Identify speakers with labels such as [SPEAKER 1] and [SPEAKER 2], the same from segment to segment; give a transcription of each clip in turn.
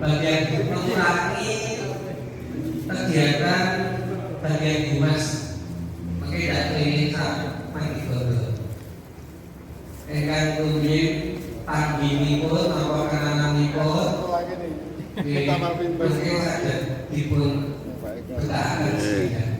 [SPEAKER 1] bagian mengurangi kegiatan bagian humas pakai dak klinik mati bodoh engkang tunjim tanggimipun apa kanananipun mungkin saja dipun betahaken sedaya.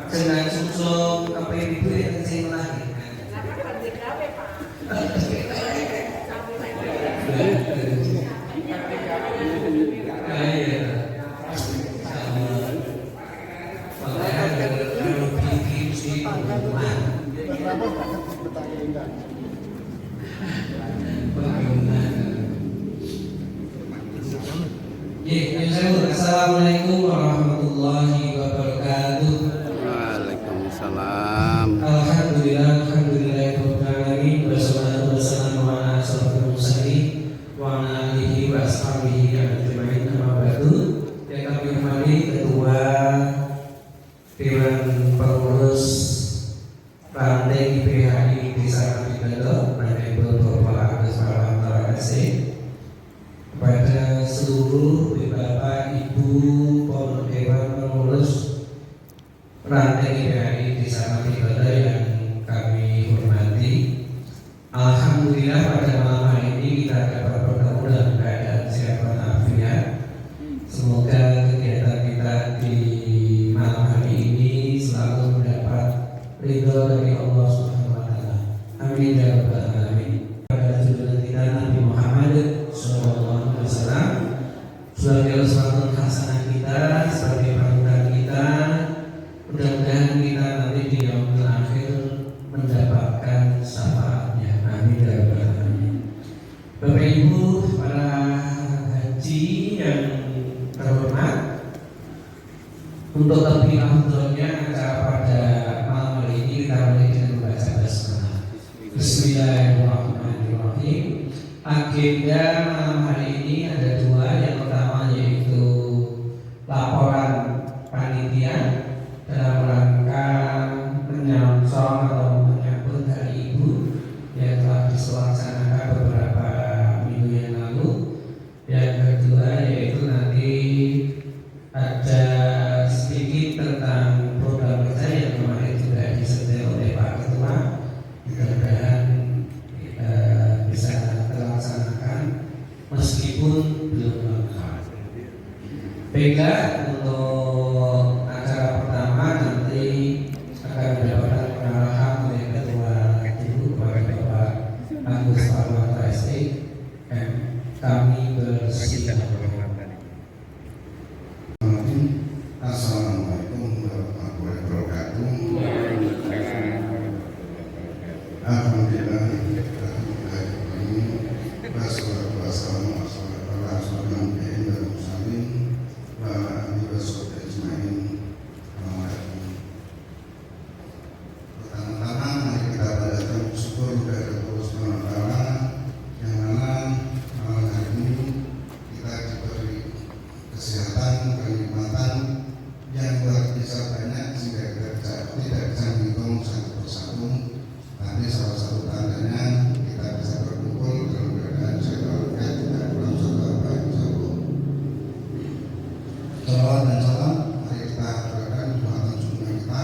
[SPEAKER 1] Dengan susu KPB yang sing lagi. Assalamualaikum warahmatullahi wabarakatuh.
[SPEAKER 2] Waalaikumsalam.
[SPEAKER 1] Alhamdulillahirobbilalamin. Wassalatu wassalamu ala asyrofil mursalin wa ala alihi wa ashabihi ajmain. Amma ba'du. Yang kami hormati Ketua Dewan Pengurus Ranting IPHI Desa Kalidodo, Honorable Bapak Agus Parwanto SC, kepada seluruh Bapak Ibu Dewan Pengurus Ranting IPHI Desa Kalidodo yang kami hormati. Alhamdulillah pada malam hari ini kita dapat bertemu dalam keadaan sehat walafiat. Semoga kegiatan kita di malam hari ini selalu mendapat ridho dari Allah Subhanahu wa taala. Amin ya rabbal alamin. Pada junjungan kita Nabi Muhammad sallallahu alaihi wasallam sebagai uswatun hasanah kita, sebagai panutan kita, mudah-mudahan kita nanti di yaumul akhir mendapatkan syafaatnya. Amin ya rabbal alamin. Bapak Ibu para haji yang terhormat, untuk lebih afdolnya acara pada malam hari ini kita mulai dengan membaca basmalah. Bismillahirrahmanirrahim. Agenda malam hari ini ada dua. Yang pertama yaitu laporan panitia dalam rangka menyongsong atau menyambut Hari Ibu yang telah dilaksanakan beberapa minggu yang lalu. Yang kedua yaitu nanti ada sedikit tentang program kerja yang kemarin sudah disetel oleh Pak Ketua. Mudah-mudahan kita bisa terlaksanakan meskipun belum lengkap. Baiklah, untuk acara pertama nanti akan mendapatkan pengarahan oleh Ketua Ibu kepada Bapak Agus Parwanto SC. Kami bersiap.
[SPEAKER 3] Assalamualaikum warahmatullahi wabarakatuh. Alhamdulillah. Wassalatu wassalamu ala asyrofil mursalin wa ala alihi washabihi ajmain. Pertama-tama mari kita panjatkan syukur kepada Allah Subhanahu wa taala yang mana malam hari ini kita diberi kesehatan, kenikmatan yang luar biasa banyak sehingga kita tidak bisa menghitung satu persatu, tapi salah satu tandanya kita bisa berkumpul dalam keadaan sehat walafiat, tidak kurang satu apa yang satu. Salawat dan salam mari kita aturkan Tuhan junjungan kita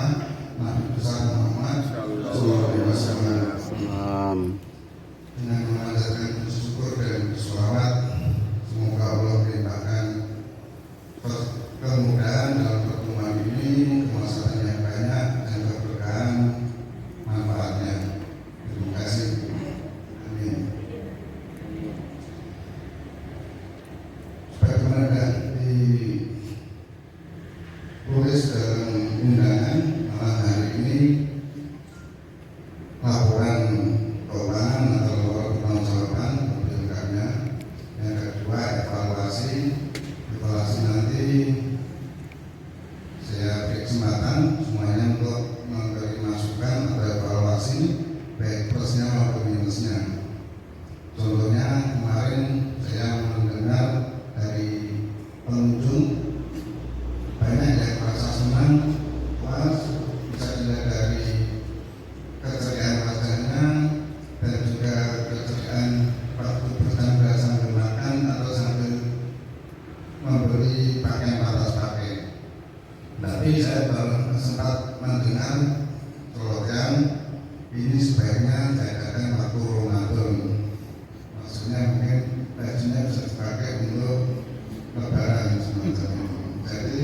[SPEAKER 3] Nabi besar Muhammad sallallahu alaihi wasallam dengan memanjatkan syukur dan selawat. Semoga Allah berikan kemudahan dalam pertemuan ini, kemaslahatan yang banyak dan keberkahan manfaatnya. Terima kasih. Amin. Sebagaimana ditulis dalam undangan malam hari ini, laporan keuangan atau laporan pertanggungjawaban lebih lengkapnya. Yang kedua, evaluasi nanti saya beri kesempatan semuanya untuk memberi masukan atau evaluasi baik plusnya maupun minusnya. Contohnya kemarin saya mendengar dari pengunjung banyak yang merasa senang, puas, bisa dilihat dari keceriaan wajahnya dan juga keceriaan waktu bercanda sambil makan atau sambil membeli pakaian batas pakai. Tapi saya baru sempat mendengar slogan ini sebaiknya diadakan waktu Ramadan. Maksudnya mungkin bajunya bisa dipakai untuk lebaran semacam itu. Jadi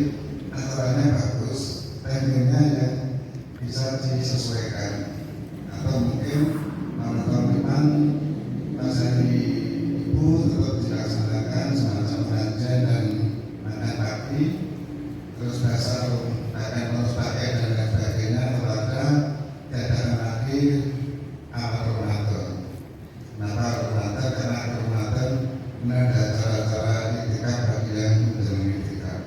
[SPEAKER 3] acaranya bagus, timingnya yang bisa disesuaikan. Atau mungkin tahun depan pas hari Ibu tetap dilaksanakan semacam belanja dan makan pagi, terus dasar akan terus pakai dan lain sebagainya. Kalau ada diadakan lagi awal Ramadan. Kenapa Ramadan? Karena Ramadan ini ada acara-acara itikaf bagi yang menjalani itikaf.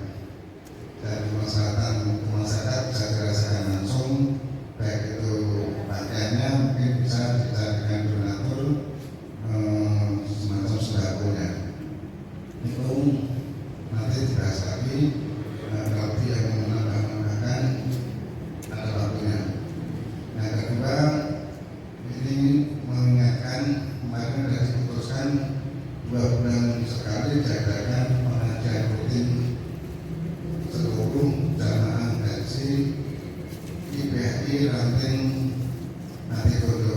[SPEAKER 3] Dan masyarakat bisa dirasakan langsung, baik itu pakaiannya mungkin bisa dicarikan donatur semacam sembakonya. Itu nanti dibahas lagi. Kalau dia yang menambahkan ada waktunya. Yang kedua, ini mengingatkan kemarin sudah diputuskan 2 bulan sekali diadakan pengajian rutin seluruh jamaah haji IPHI Ranting Natigodo.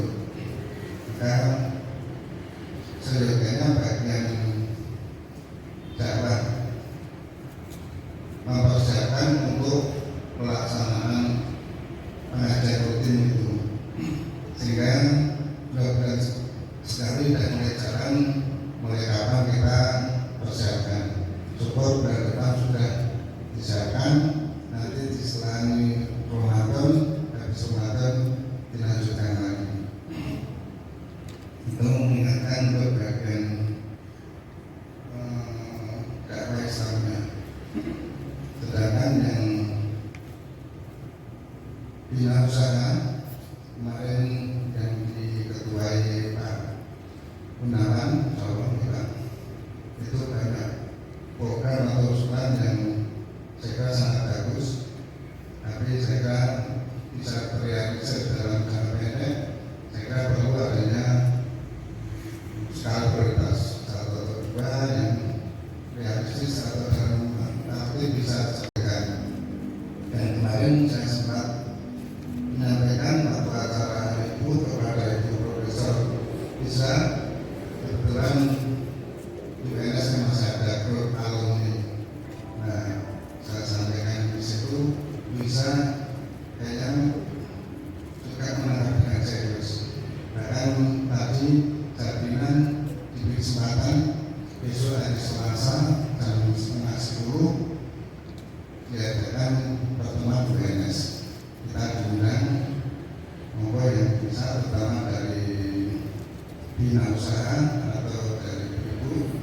[SPEAKER 3] Maka seyogianya bagian dakwah mempersiapkan untuk pelaksanaan pengajian rutin itu, sehingga 2 bulan sekali dan mulai jalan mulai kapan kita persiapkan. Syukur bulan depan sudah disiapkan, nanti diselani Ramadan, habis Ramadan dilanjutkan lagi. Itu mengingatkan untuk bagian dakwah Islamnya. Sedangkan yang bina usaha kemarin yang diketuai Pak Gunawan, itu banyak program atau usulan yang saya kira sangat bagus, tapi saya kira bisa terrealisasi dalam jangka pendek. Saya kira perlu adanya skala prioritas 1 atau 2 yang realistis atau dalam arti bisa disampaikan. Dan kemarin saya sempat menyampaikan waktu acara Ibu kepada Ibu Profesor bisa kebetulan UNS yang masih ada grup alumni. Nah, saya sampaikan di situ bisa kayaknya juga menangkap dengan serius. Bahkan tadi jaminan diberi kesempatan besok hari Selasa jam 9:30 diadakan pertemuan UNS. Kita diundang, monggo yang bisa, terutama dari bina usaha atau dari ibu,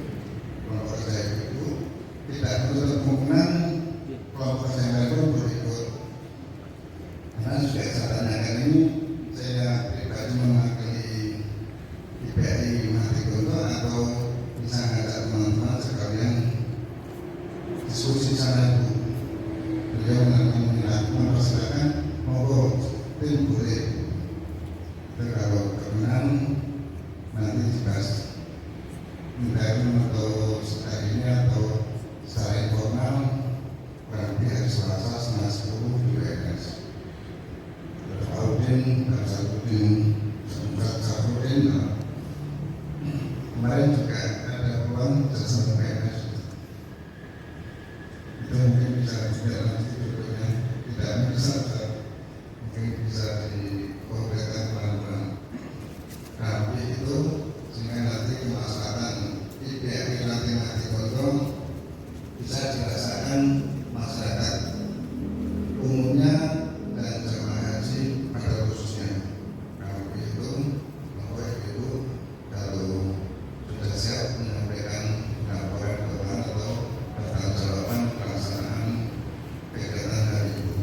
[SPEAKER 3] kelompok kerja ibu, tidak menutup kemungkinan kelompok kerja yang lain pun ikut. Karena juga saya tanyakan ini, saya pribadi mewakili IPHI Natigodo atau bisa ngajak teman-teman sekalian diskusi sana Bu. Beliau mempersilakan monggo tim boleh. Kalau kebenaran nanti dibahas intern atau setelah ini atau secara informal kurang lebih hari Selasa 9:10 di UNS. Audin dan Sarudin kemarin juga ada peluang bersama UNS. Itu mungkin bisa juga nanti berikutnya tidak bisa mungkin bisa dikompletkan pelan-pelan. Tapi itu sehingga nanti kemaslahatan IPHI Natigodo bisa dirasakan masyarakat umumnya dan jemaah haji pada khususnya. Kalau begitu, Bapak Ibu kalau sudah siap menyampaikan laporan keuangan atau pertanggungjawaban pelaksanaan kegiatan hari Ibu.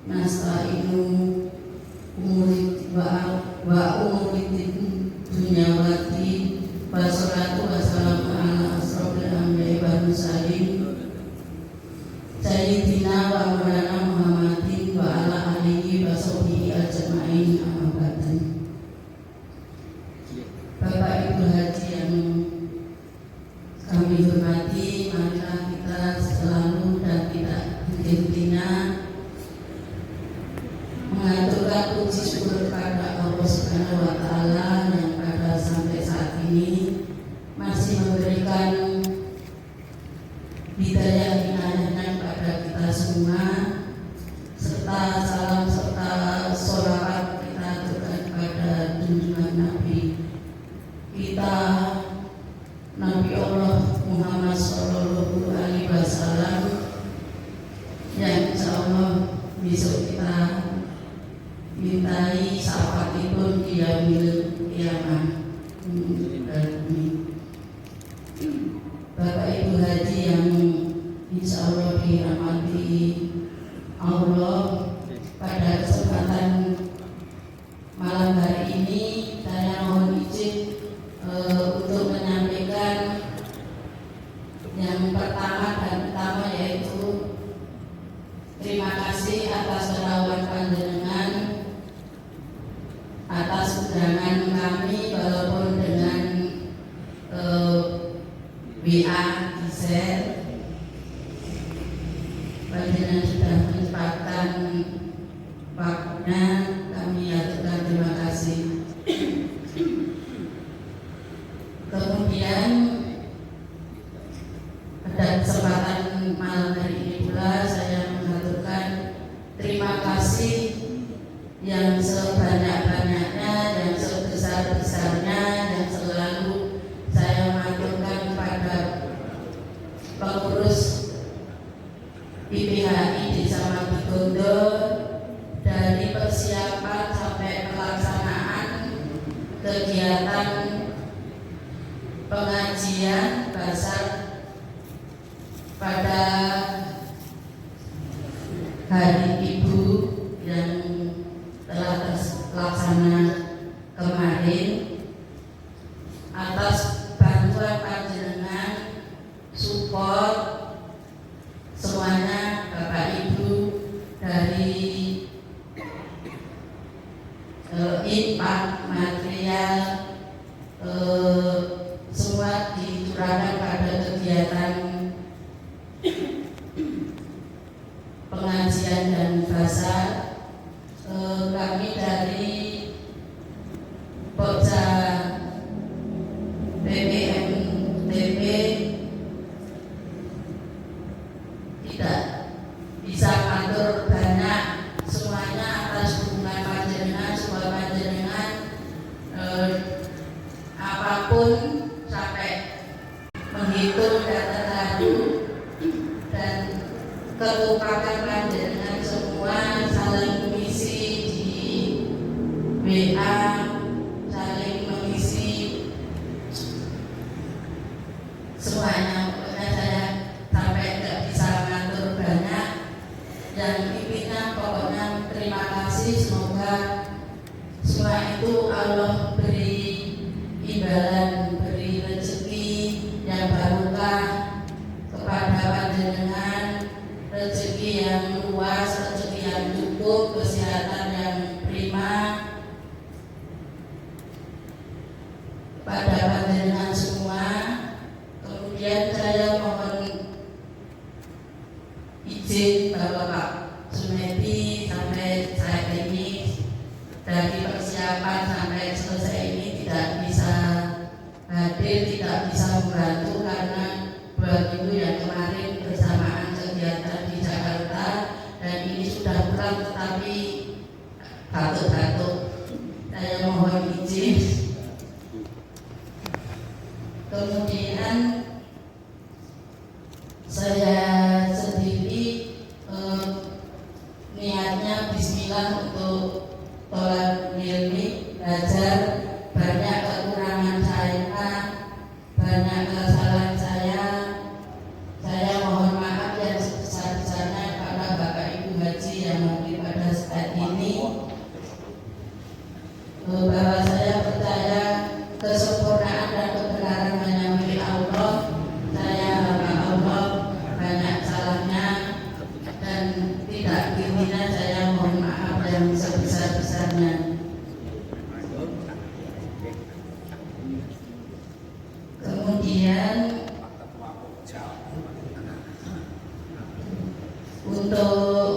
[SPEAKER 2] nasta'inu wa umuriddin dunyawati wassalatu wassalamu ala asrofil anbiya'i wal mursalin sayyidina wa maulana Muhammadin wa ala alihi wa sahbihi ajma'in amma ba'du. Bapak Ibu Haji yang kami hormati, marilah kita selalu dan tidak henti-hentinya mengaturkan puji syukur kepada Allah Subhanahu wa Ta'ala yang pada sampai saat ini masih memberikan hidayah inayahnya kepada kita semua, serta salam serta sholawat kita aturkan kepada junjungan Nabi kita, Nabi Allah Muhammad Sallallahu Alaihi Wasallam, yang insya Allah besok kita mintai syafaatipun di yaumil qiyamah. Bapak Ibu Haji yang insya Allah dirahmati Allah, pada kesempatan malam hari ini saya mohon izin untuk menyampaikan yang pertama dan utama, yaitu terima kasih atas kerawan panjenengan atas undangan kami, walaupun dengan WA di share. Panjenengan sudah menyempatkan waktunya, kami aturkan terima kasih. Kemudian pada kesempatan malam hari ini pula saya mengaturkan terima kasih yang sebanyak-banyaknya, yang sebesar-besarnya, yang selalu saya maturkan kepada pengurus IPHI Desa Matigondo, dari persiapan sampai pelaksanaan kegiatan pengajian basar pada Hari Ibu yang telah terlaksana kemarin, atas bantuan panjenengan, support semuanya Bapak Ibu, dari infak material, semua dicurahkan pada kegiatan pengajian dan basar. Kami dari Pokja BPMTP tidak bisa atur banyak semuanya atas dukungan panjenengan, supaya panjenengan apapun sampai menghitung data lalu dan ketupakan panjenengan semua saling mengisi di WA, saling mengisi semuanya. Pokoknya saya sampai nggak bisa ngatur banyak. Yang intinya pokoknya terima kasih, semoga semua itu Allah beri imbalan, beri rezeki yang barokah kepada panjenengan, rezeki yang luas, rezeki yang cukup, kesehatan yang prima pada panjenengan semua. Kemudian saya mohon izin bahwa Pak Sumedi sampai saat ini, dari persiapan sampai selesai ini tidak bisa hadir, tidak bisa membantu karena begitu yang kemarin bersamaan kegiatan di Jakarta, dan ini sudah pulang tetapi batuk-batuk. Saya mohon izin. Kemudian saya sendiri niatnya bismillah untuk tolak ilmi, belajar. Banyak kekurangan saya, banyak kesalahan saya mohon maaf yang sebesar-besarnya kepada Bapak Ibu pimpinan saya mohon maaf yang sebesar-besarnya. Kemudian untuk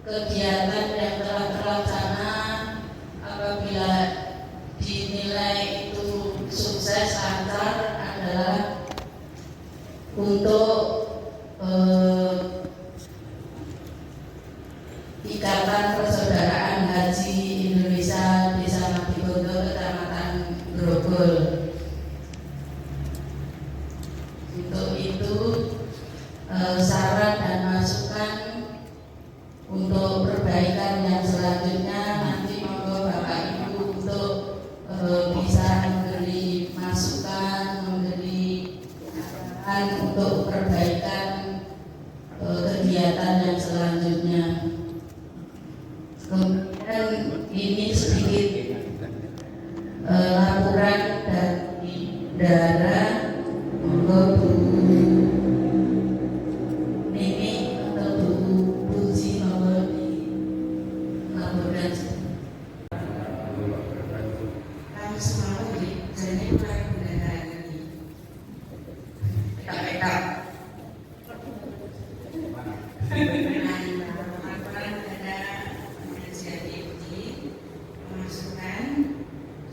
[SPEAKER 2] kegiatan yang telah terlaksana apabila dinilai itu sukses lancar adalah untuk Ikatan Persaudaraan Haji Indonesia Desa Madibondo Kecamatan Grogol. Untuk itu saran dan masukan untuk perbaikan yang selanjutnya nanti monggo Bapak Ibu untuk bisa memberi masukan, memberi arahan untuk perbaikan kegiatan yang selanjutnya. Kemudian ini sedikit laporan dari Dara, monggo Bu Nini atau Bu Puji monggo dilaporkan. Kami semua jadi mulai pendataan ini. Petak-petak. Pemasukan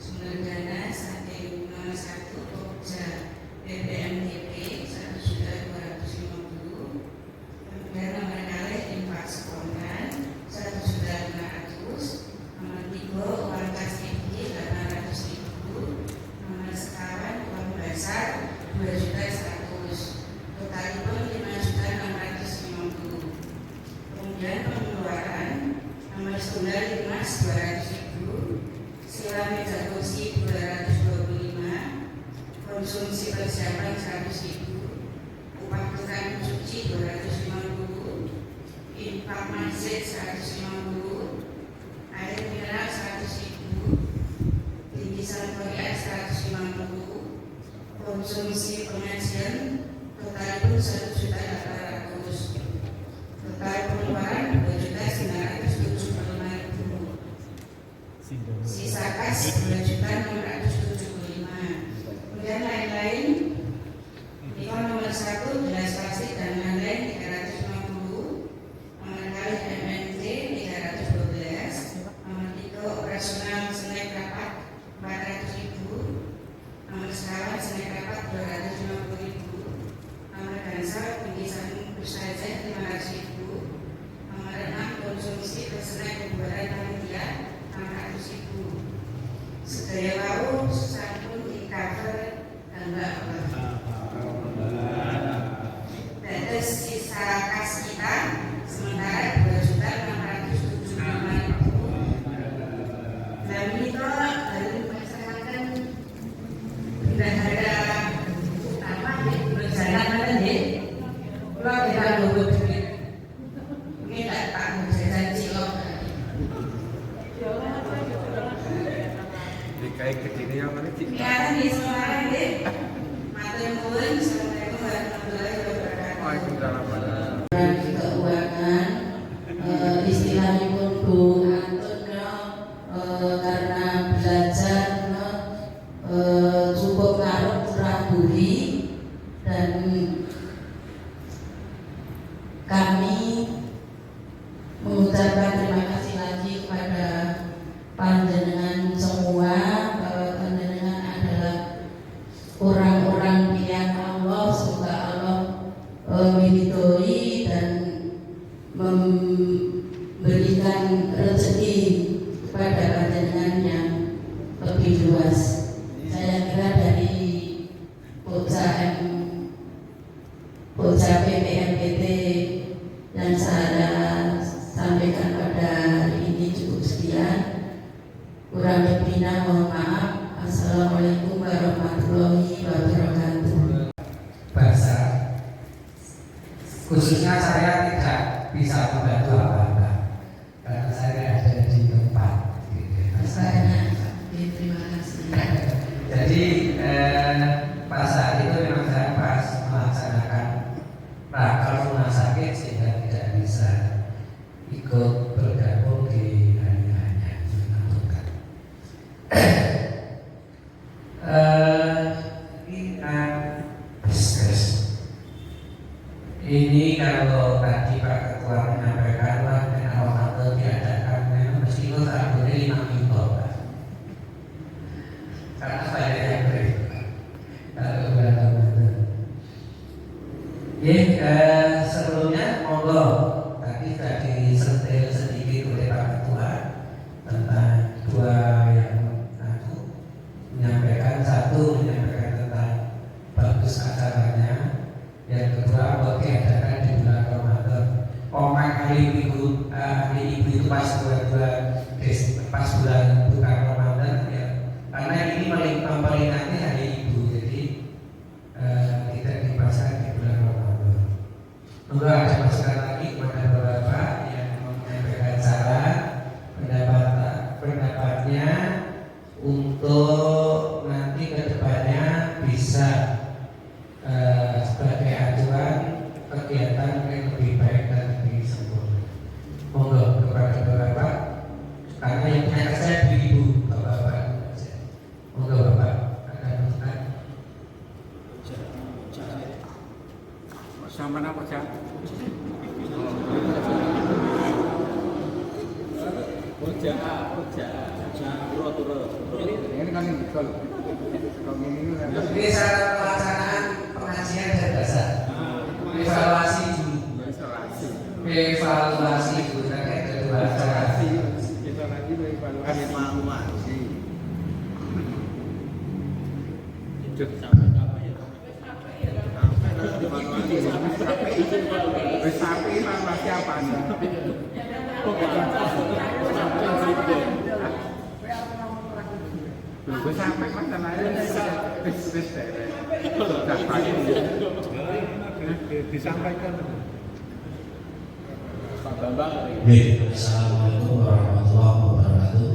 [SPEAKER 2] sumber dana sampai 1 Pokja BPMTP 1.250.000, kemudian nomor kalih infak spontan 1.500.000, nomor 3 uang kas PBI 800.000, nomor sekawan uang basar 2.100.000, totalipun 5.650.000. Kemudian pengeluaran nomor tunggal emas 200.000, sewa meja kursi 225, konsumsi persiapan 100.000, upah tukang cuci 250, infak masjid 150, air mineral 100.000, bingkisan korea 150, konsumsi pengajian totalipun 1.800.000. Total pengeluaran 2.975.000. Sisa kas 2.675.000. Kemudian lain-lain, nikah nomor 1 gelas plastik dan lain-lain 350, nomor kali MNT 312, nomor 3 operasional snack rapat 400.000, nomor sekawan snack rapat 250.000, nomor dansa bingkisan ustazah 500.000, nomor 6 konsumsi persenak hiburan panitia 600.000. Sedaya wau sampun di-cover Mbak. Dados sisa kas kita sementara 2.675.000. Dan itu baru melaksanakan bendahara utama di berjalan nanti. Kalau kita nunggu duit, mungkin tak tanggung jajan cilok.
[SPEAKER 4] Kayak kecilnya yang mana sih?
[SPEAKER 2] Ya, di Semarang deh. Matur nuwun, assalamualaikum warahmatullahi wabarakatuh.
[SPEAKER 4] Waalaikumsalam.
[SPEAKER 2] Keuangan, istilahipun Bu Antonio, karena belajar cukup ngaruh kurang buri dan kami mengucapkan terima kasih lagi kepada panjenengan semua bahwa panjenengan adalah orang-orang pilihan Allah. Semoga Allah meridhoi dan memberikan rezeki kepada panjenengan yang lebih luas. Saya kira dari Pokja PPMPT yang saya sampaikan pada hari ini cukup sekian. Kurang lebihnya mohon maaf. Assalamualaikum warahmatullahi wabarakatuh.
[SPEAKER 1] Bahasa khususnya saya tidak bisa membantu apa-apa karena saya ada di tempat
[SPEAKER 2] Banyak. Terima kasih.
[SPEAKER 1] jadi pas saat itu memang saya pas melaksanakan rakal rumah sakit sehingga tidak bisa ikut bergabung di hari-harinya menentukan. Kita bisnis ini kalau tadi Pak Ketua menyampaikan bahwa Ramadan diadakan memang meskipun sabunnya 5 juta Pak. Karena banyak yang beri kalau bulan Ramadan. Sebelumnya monggo tadi sudah disentil sedikit oleh Pak Ketua tentang dua yang satu menyampaikan tentang bagus acaranya, yang kedua buat diadakan di bulan Ramadan. Kompak hari ibu itu pas bulan bukan Ramadan ya, karena ini memperingati hari ibu, jadi tidak dipasang di bulan Ramadan. Monggo ada masukan lagi kepada Bapak yang menyampaikan saran pendapatnya untuk nanti kedepannya bisa sebagai acuan kegiatan yang lebih baik dan lebih sempurna. Monggo kepada Bapak, karena yang punya saya ibu Bapak. Monggo Bapak akan melakukan.
[SPEAKER 4] Sama apa cak? Ini kan betul.
[SPEAKER 1] Ini syarat pelaksanaan pengajian dan bahasa. Evaluasi dulu. Evaluasi dulu terkait kedua acara.
[SPEAKER 4] Kita lagi evaluasi evaluasi. Sampai evaluasi apa nih? Gue sampai masalahnya disampaikan Pak Bambang.
[SPEAKER 5] Assalamualaikum warahmatullahi wabarakatuh.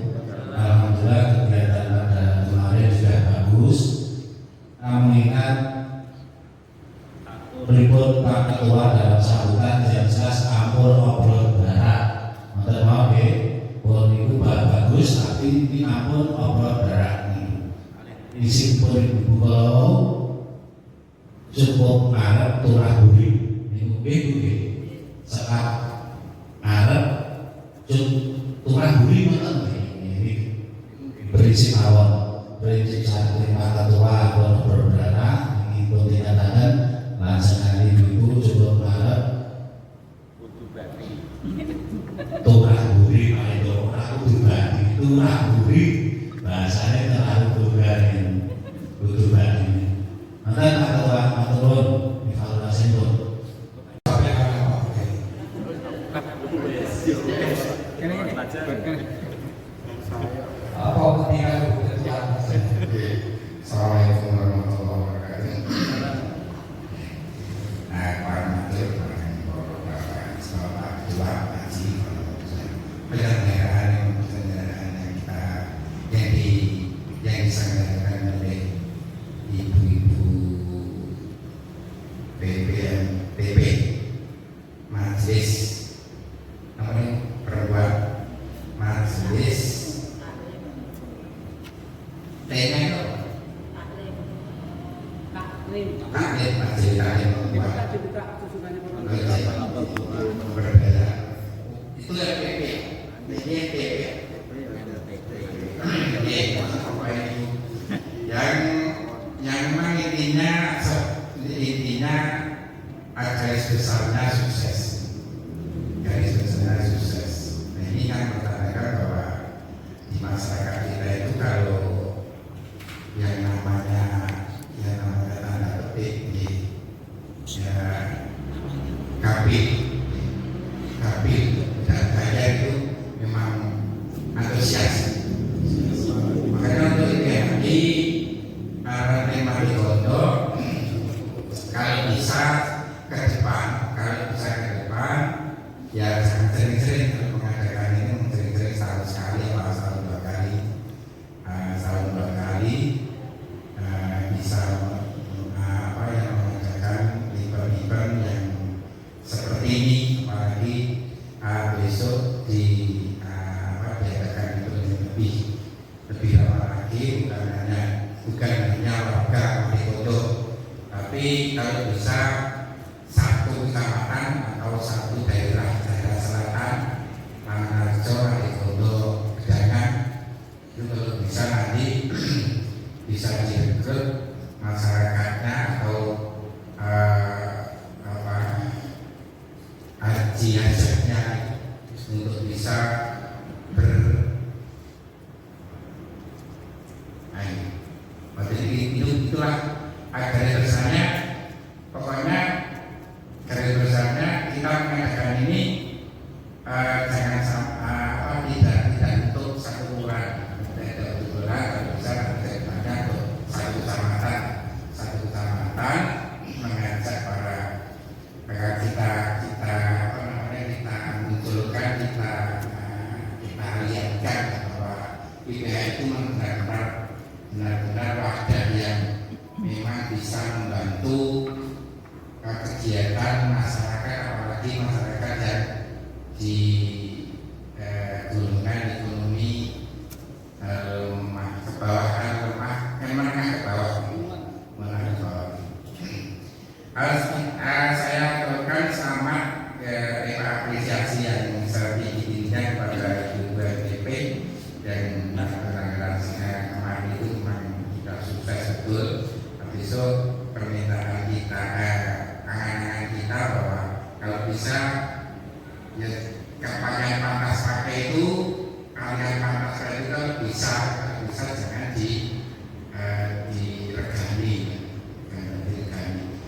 [SPEAKER 5] Alhamdulillah kegiatan pada kemarin sudah bagus. Mengingat berikut Pak Ketua dalam sambutan yang jelas ampun obrol berat. Mohon maaf ya, pun itu bagus tapi ini ampun obrol berat. Isi pun ibu kalau cukup Arab turah budi ini sekat Arab turah budi mana ini berisi awal berisi saat terima ketua pun berdarah ini pun dikatakan langsung hari ibu cukup Arab turah budi itu turah budi bahasanya terlalu vulgar ini butuh badi. Nanti Pak Ketua turun evaluasi pun.
[SPEAKER 1] Apa kepentingan kebutuhan?
[SPEAKER 3] Assalamualaikum warahmatullahi wabarakatuh. Para menteri, selamat Ketua Haji, penyelenggaraan yang kita yang diselenggarakan oleh ibu-ibu PP Majelis namanya perempuan Majelis T-nya itu taklim Majelis Taklim berbeda itu yang PP ini yang memang intinya garis besarnya sukses. Nah, ini kan menandakan bahwa di masyarakat kita itu kalau yang namanya tanda petik ya kabit dan kaya itu memang antusias. Makanya untuk ini para tema di Gondo kalau bisa ke depan ya jangan sering-sering mengadakan ini, sering-sering setahun sekali atau setahun dua kali bisa mengadakan event-event yang seperti ini, apalagi besok
[SPEAKER 6] besok diadakan itu lebih lama lagi, bukan hanya warga Mojokerto, tapi kalau bisa satu kecamatan atau satu daerah selatan, Mangarjo, Mojokerto, Gedangan, itu kalau bisa nanti bisa direkrut masyarakatnya atau haji-hajinya untuk bisa itulah garis besarnya. Pokoknya garis besarnya kita mengadakan ini jangan tidak untuk satu bulan, tidak untuk bulan, kalau bisa banyak untuk satu kecamatan mengajak para kita munculkan, kita lihatkan bahwa IPH itu benar-benar wadah yang memang bisa membantu kegiatan masyarakat, apalagi masyarakat yang di golongan ekonomi ke bawah, menengah ke bawah. Saya aturkan selamat apresiasi yang setinggi-tingginya kepada Ibu BNPB dan penanggalan kemarin itu memang kita sukses betul. Besok permintaan kita, angan-angan kita bahwa kalau bisa ya pakaian pantas pakai itu, kalian pantas pakai itu kalau bisa jangan diregani,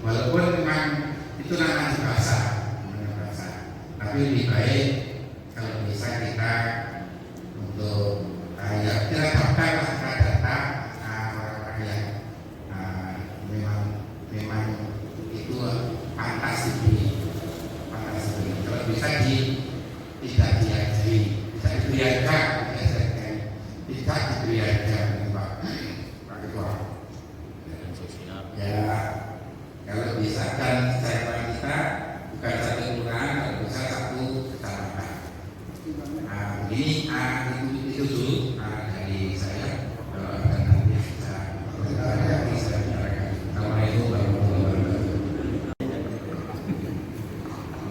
[SPEAKER 6] walaupun memang itu namanya basah, tapi lebih baik kalau bisa kita untuk ya kita daftar data orang-orang yang memang itu pantas dibeli. Kalau bisa tidak diajari, bisa diberi harga, tidak diberi harga, Pak Ketua. Ya, kalau bisa dan cara kita bukan satu kelurahan, kalau bisa satu kecamatan. Ini itu dulu dari saya. Kalau ada nanti bisa bicarakan. Assalamualaikum warahmatullahi wabarakatuh.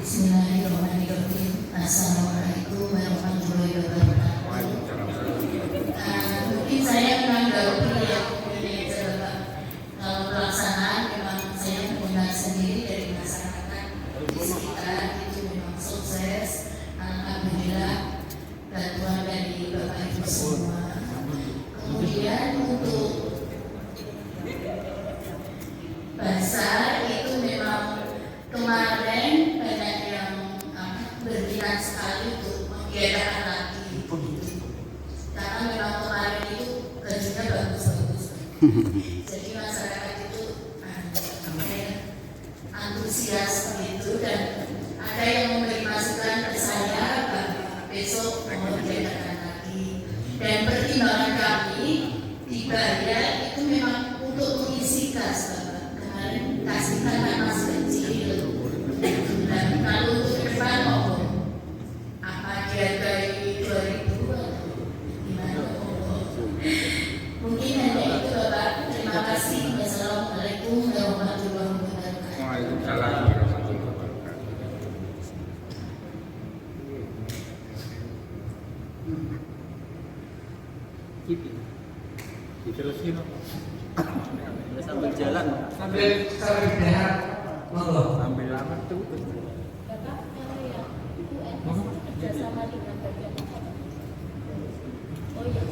[SPEAKER 2] Bismillahirrahmanirrahim. Assalamualaikum warahmatullahi wabarakatuh. Mungkin saya memang baru beliau kalau pelaksanaan memang saya mendengar sendiri dari masyarakat di sekitar itu memang sukses. Alhamdulillah bantuan dari Bapak Ibu semua. Kemudian untuk basar itu memang kemarin banyak yang berminat sekali untuk menggiatkan lagi. Karena memang kemarin itu gajinya bagus-bagus. Jadi masyarakat itu antusias begitu, dan ada yang memberi masukan ke saya besok mau diadakan lagi. Dan pertimbangan kami dibayar itu memang untuk mengisi kas, Bapak. Kemarin kasihkan kan masih kecil. Dan kalau untuk ke depan mau apa dihargai 2.000 atau gimana? Mungkin hanya itu, Bapak. Terima kasih. Wassalamualaikum warahmatullahi wabarakatuh.
[SPEAKER 4] Waalaikumsalam warahmatullahi wabarakatuh. Diterusin sambil jalan,
[SPEAKER 1] sambil berjalan, monggo.
[SPEAKER 4] sambil lama tuh.
[SPEAKER 7] Bapak, Ibu NS kerjasama dengan bagian apa? Oh iya.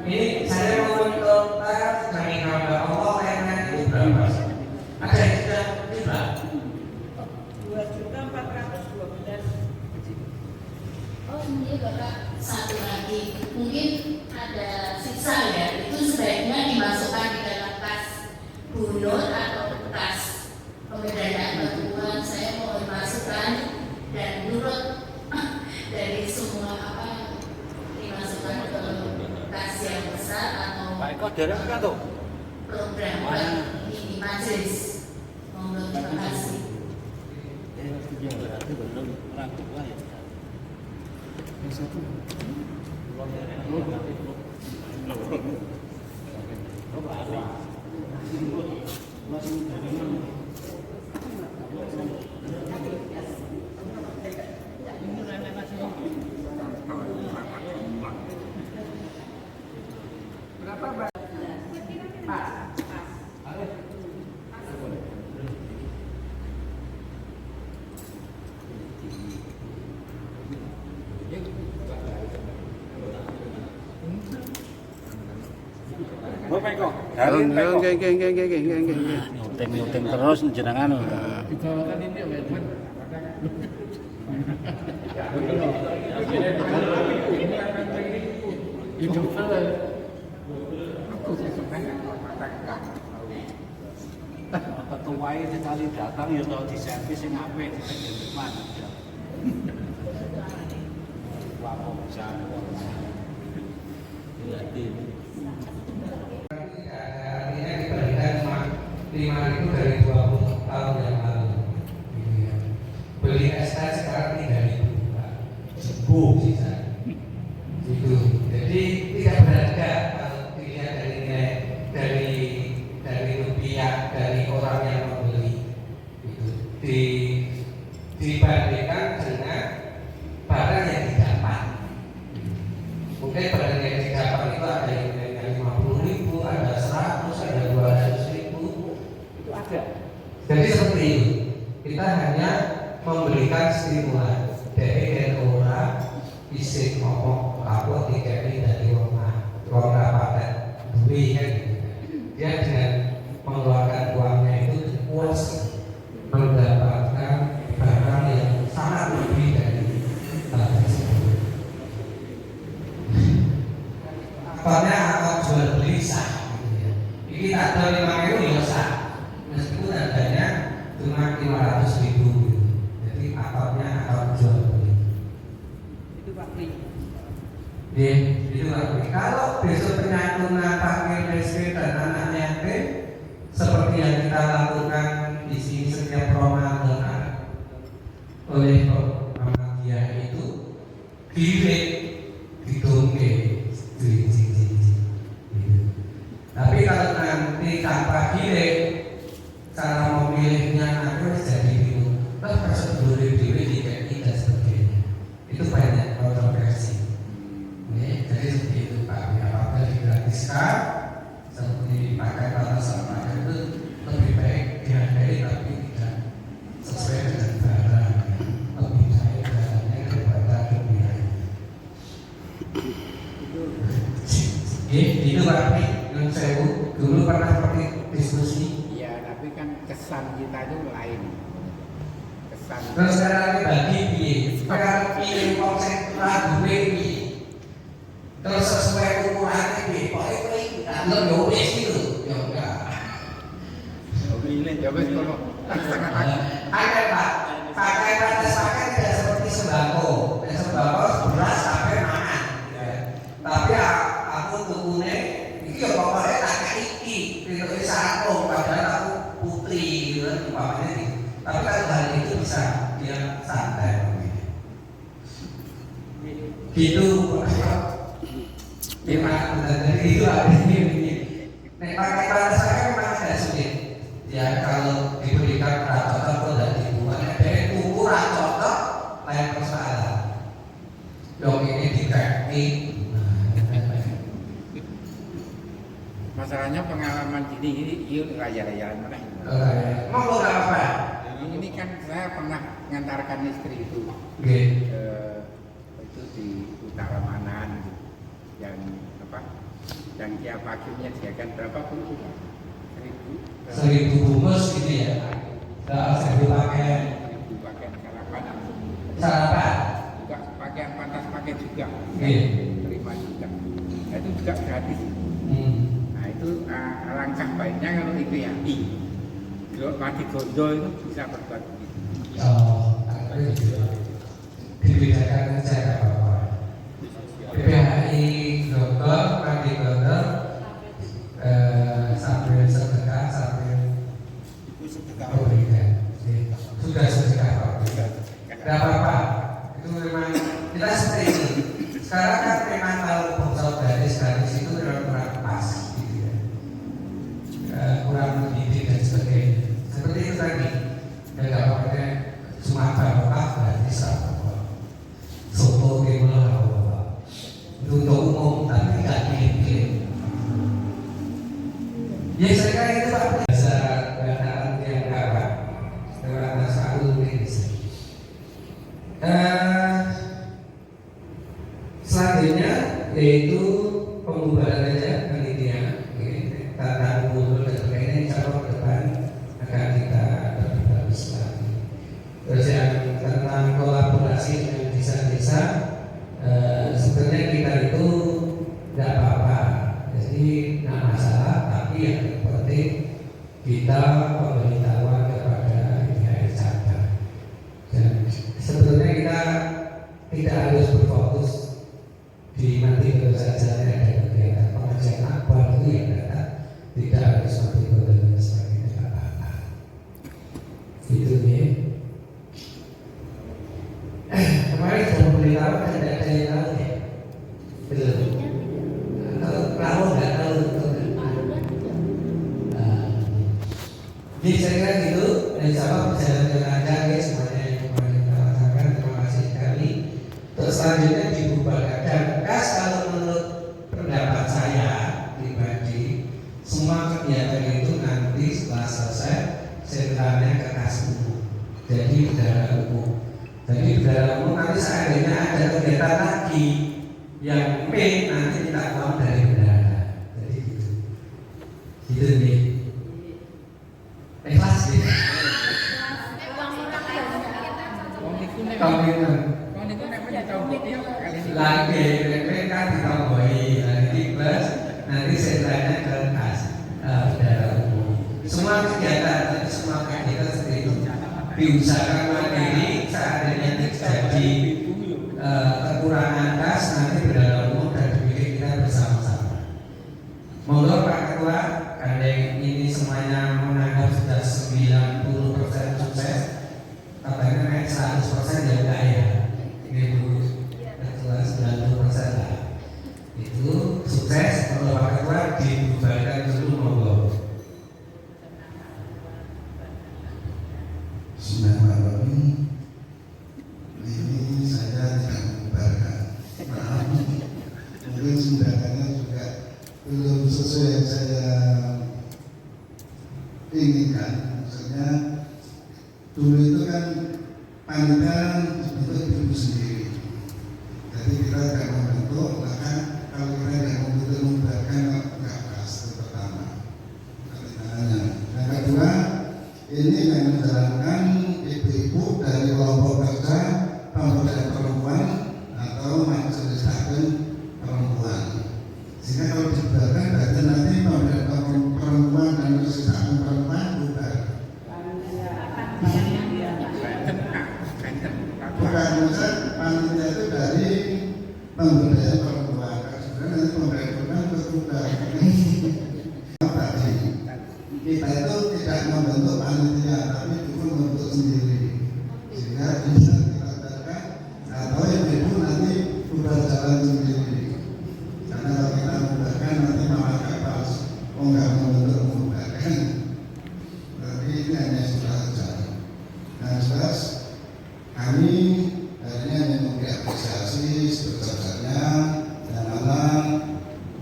[SPEAKER 1] Ini saya mau untuk kami hamba Allah karena itu berapa? Ada yang sudah tiba?
[SPEAKER 7] 2.412.
[SPEAKER 2] Oh ini Bapak, satu lagi mungkin ada sisa ya, itu sebaiknya dimasukkan di dalam kas bunur atau kas pemberdayaan perempuan. Saya mohon masukan dan nurut dari semua dimasukkan ke kas yang besar atau
[SPEAKER 4] Pak Eko dereng kan tuh?
[SPEAKER 2] program ini majelis. Mohon terima kasih.
[SPEAKER 4] Nyuting terus jenengan.
[SPEAKER 8] Ketuai sekali datang ya kalau diservis yang apik di depan. Wah, kok bisa.
[SPEAKER 1] Artinya dibandingkan 5.000 dari 20 tahun yang lalu. Gitu ya. Beli SK sekarang 3.000 Pak. Jebuh sisa. Gitu. Jadi tidak berharga kalau dilihat dari nilai dari rupiah dari orang yang membeli. Gitu. Dibandingkan dengan barang yang didapat. Mungkin barang yang didapat itu ada yang nilainya 50.000, ada 100, ada 200.000, itu ada. Jadi seperti itu. Kita hanya memberikan stimulan dari orang isi ngomong apa tiga ini dari orang rapatan duit kan gitu. Dia dengan mengeluarkan uangnya itu puas mendapatkan barang yang sangat lebih dari tersebut. Akarnya akar jual beli sah. Ini tak ada 5.000 ya sah. Meskipun harganya cuma 500.000. Jadi akarnya akar jual beli.
[SPEAKER 8] Itu Pak Pri.
[SPEAKER 1] Ya, itu Pak. Kalau besok penyatuan parkir listrik dan anak yatim seperti yang kita lakukan di sini setiap Ramadan oleh Muhammadiyah itu giring didongke. Tapi kalau nanti tanpa giring, cara memilihnya aku jadi bingung. Prosedur diri tidak sebagainya. Itu banyak kontroversi. Jadi seperti itu Pak. Apakah digratiskan seperti pakai batasan pakai itu lebih baik dihargai tapi tidak sesuai dengan barang. Lebih baik barangnya daripada rupiah. Itu Pak Pri. Yang saya dulu pernah seperti diskusi.
[SPEAKER 6] Iya, tapi kan kesan kita itu lain. Kesan.
[SPEAKER 1] Terus sekarang bagi piye? Sekarang piye konsep lagu piye? Terus sesuai ukurannya piye? Pokoknya kita yo wis gitu. Ya enggak.
[SPEAKER 6] Ya wes kalau
[SPEAKER 1] Ada Pak. Pakai batas pakai tidak seperti sembako. Sembako beras sampai makan. Tapi aku tukune iki ya pokoknya tak iki piroke sarung padahal aku putri gitu kan umpamanya gitu. Tapi kalau hal itu bisa dia santai gitu. Jadi itu artinya begini. Nek pakai batas pakai memang agak sulit. Ya kalau diberikan racot atau tidak dibuat dari tubuh racot lain persoalan. Dong ini dikasih.
[SPEAKER 6] masalahnya pengalaman gini yuk raya-rayaan mana?
[SPEAKER 1] Mau lo apa?
[SPEAKER 6] Ini kan saya pernah mengantarkan istri itu, itu di utara Manan, yang apa? Yang tiap pagi menyediakan berapa pun itu?
[SPEAKER 1] 1.000 bungkus gitu ya? 1.000 pakaian.
[SPEAKER 6] 1.000 pakaian sarapan.
[SPEAKER 1] Sarapan.
[SPEAKER 6] Juga pakaian pantas pakai juga.
[SPEAKER 1] Iya.
[SPEAKER 6] Terima juga. Nah, itu juga gratis. Nah itu alangkah baiknya kalau itu ya kalau mati gondol itu bisa berbuat begitu.
[SPEAKER 1] Oh, dibedakan saja apa? PPHI Grogol, Mandi Grogol, sambil sedekah, sambil memberikan. Sudah sedekah Pak. Itu memang kita seperti itu. Sekarang kan memang kalau bonsol garis itu kurang pas gitu ya. Kurang mendidik dan sebagainya. Seperti itu tadi. Ya nggak pakai cuma barokah berarti apa? Soto gimana apa? Itu untuk umum tapi nggak pilih-pilih. Ya saya kira itu Pak biasa bacaan yang apa? Lewat selalu ini. Selanjutnya yaitu pembubaran aja panitia, tata umum dan sebagainya. Insya Allah ke depan akan kita lebih bagus lagi. Terus yang tentang kolaborasi dengan desa-desa, sebenarnya kita itu nggak apa-apa, jadi nggak masalah. Tapi yang penting kita pemberitahuan kepada IHR cabang. Dan sebetulnya kita tidak harus berfokus di nanti baru saja ada kegiatan pengajian akbar itu yang datang, tidak harus nanti dan sebagainya, tidak apa-apa. Itu nih. Kemarin sudah memberitahu kan tidak ada yang tahu ya, belum. Tahu nggak tahu? Jadi saya kira gitu. Insya Allah berjalan dengan lancar ya semuanya yang kemarin kita laksanakan. Terima kasih sekali. Terus selanjutnya dibubarkan. Dan kas kalau menurut pendapat saya pribadi, semua kegiatan itu nanti setelah selesai sentralnya ke kas umum. Jadi bendara umum. Jadi bendara umum nanti seandainya ada kegiatan lagi yang nanti kita uang dari bendara. Jadi gitu. Gitu nih. Ikhlas deh. Komitmen. Lagi mereka ditambahi nanti plus nanti sentralnya ke kas bendara umum. Semua kegiatan seperti itu diusahakan mandiri. Seandainya terjadi kekurangan kas nanti bendara umum dan milik kita bersama-sama. Monggo Pak Ketua, kandeng ini semuanya menganggap sudah 90% sukses. Katanya naik 100% ya enggak ya? Ini Bu Ketua 90% lah. Itu sukses. Kalau Pak Ketua dibubarkan dulu monggo.
[SPEAKER 3] Bismillahirrahmanirrahim. Ini saya tidak membubarkan. Maaf, mungkin undangannya juga belum sesuai yang saya inginkan. Maksudnya dulu itu kan panitia itu ibu sendiri. Jadi kita tidak membentuk, maka kalau kita tidak membubarkan nggak pas. Itu pertama. Pertanyaannya. Yang kedua, ini yang menjalankan ibu-ibu dari kelompok kerja pemberdayaan perempuan atau majelis taklim perempuan. Sehingga kalau dibubarkan berarti nanti pemberdayaan perempuan dan majelis taklim perempuan bubar. Bukan maksud panitia itu dari pemberdayaan perempuan. Sebenarnya nanti pemberdayaan perempuan berbubar. Kita itu tidak membentuk panitia, tapi itu membentuk sendiri. Sehingga bisa kita katakan atau ibu nanti sudah jalan sendiri. Karena kalau kita membubarkan nanti malah pas nggak membentuk. Tapi ini hanya sudah jalan. Nah jelas kami hari ini hanya mengapresiasi sebesar-besarnya dan anak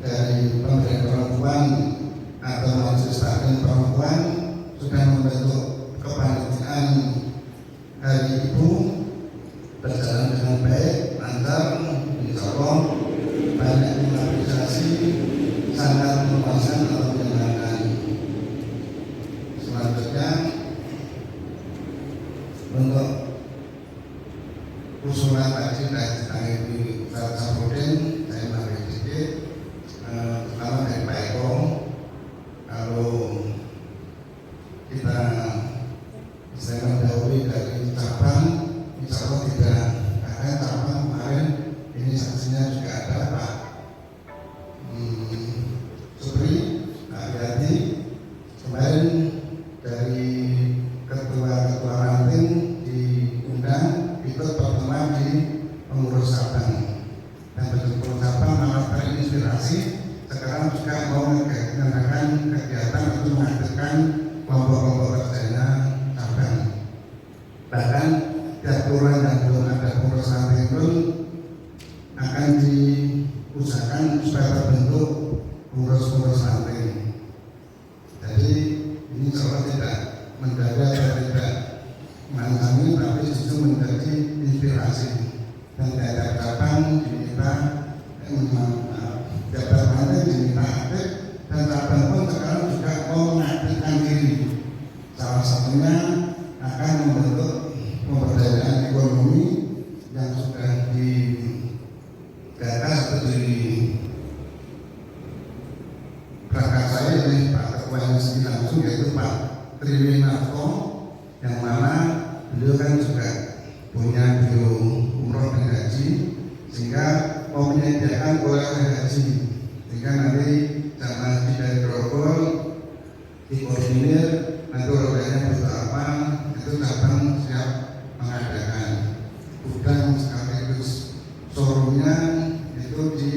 [SPEAKER 3] dari pemberdayaan perempuan atau majelis taklim perempuan sudah membentuk kepanitiaan hari ibu berjalan dengan baik, lancar, insya Allah banyak mengapresiasi, sangat memuaskan atau menyenangkan. Selanjutnya untuk usulan tadi dari Pak Saprodin, saya mari sedikit pertama dari Pak Eko. Kalau kita saya mendahului dari cabang, insya Allah tidak ada cabang kemarin ini saksinya juga ada Pak Supri, Pak Yati kemarin dari ketua ranting diundang ikut pertemuan di inspirasi. Sekarang juga mau mengadakan kegiatan untuk menghadirkan kelompok-kelompok kerjanya cabang. Bahkan tiap kelurahan yang belum ada pengurus ranting pun akan diusahakan supaya terbentuk pengurus-pengurus ranting. Jadi ini seolah tidak mendadak atau tidak mengalami, tapi justru menjadi inspirasi. Dan tiap cabang diminta jabat ranting diminta aktif, dan cabang pun sekarang juga mau mengaktifkan diri. Salah satunya akan membentuk pemberdayaan ekonomi yang sudah digagas atau diprakarsai oleh Pak Ketua yang sendiri langsung, yaitu Pak Triwinarto, yang mana beliau kan juga punya biro umroh dan haji, sehingga mau menyediakan oleh-oleh haji, sehingga nanti jamaah haji dari Grogol dikoordinir nanti oleh-olehnya butuh apa, itu cabang siap mengadakan. Gudang sekaligus showroomnya itu di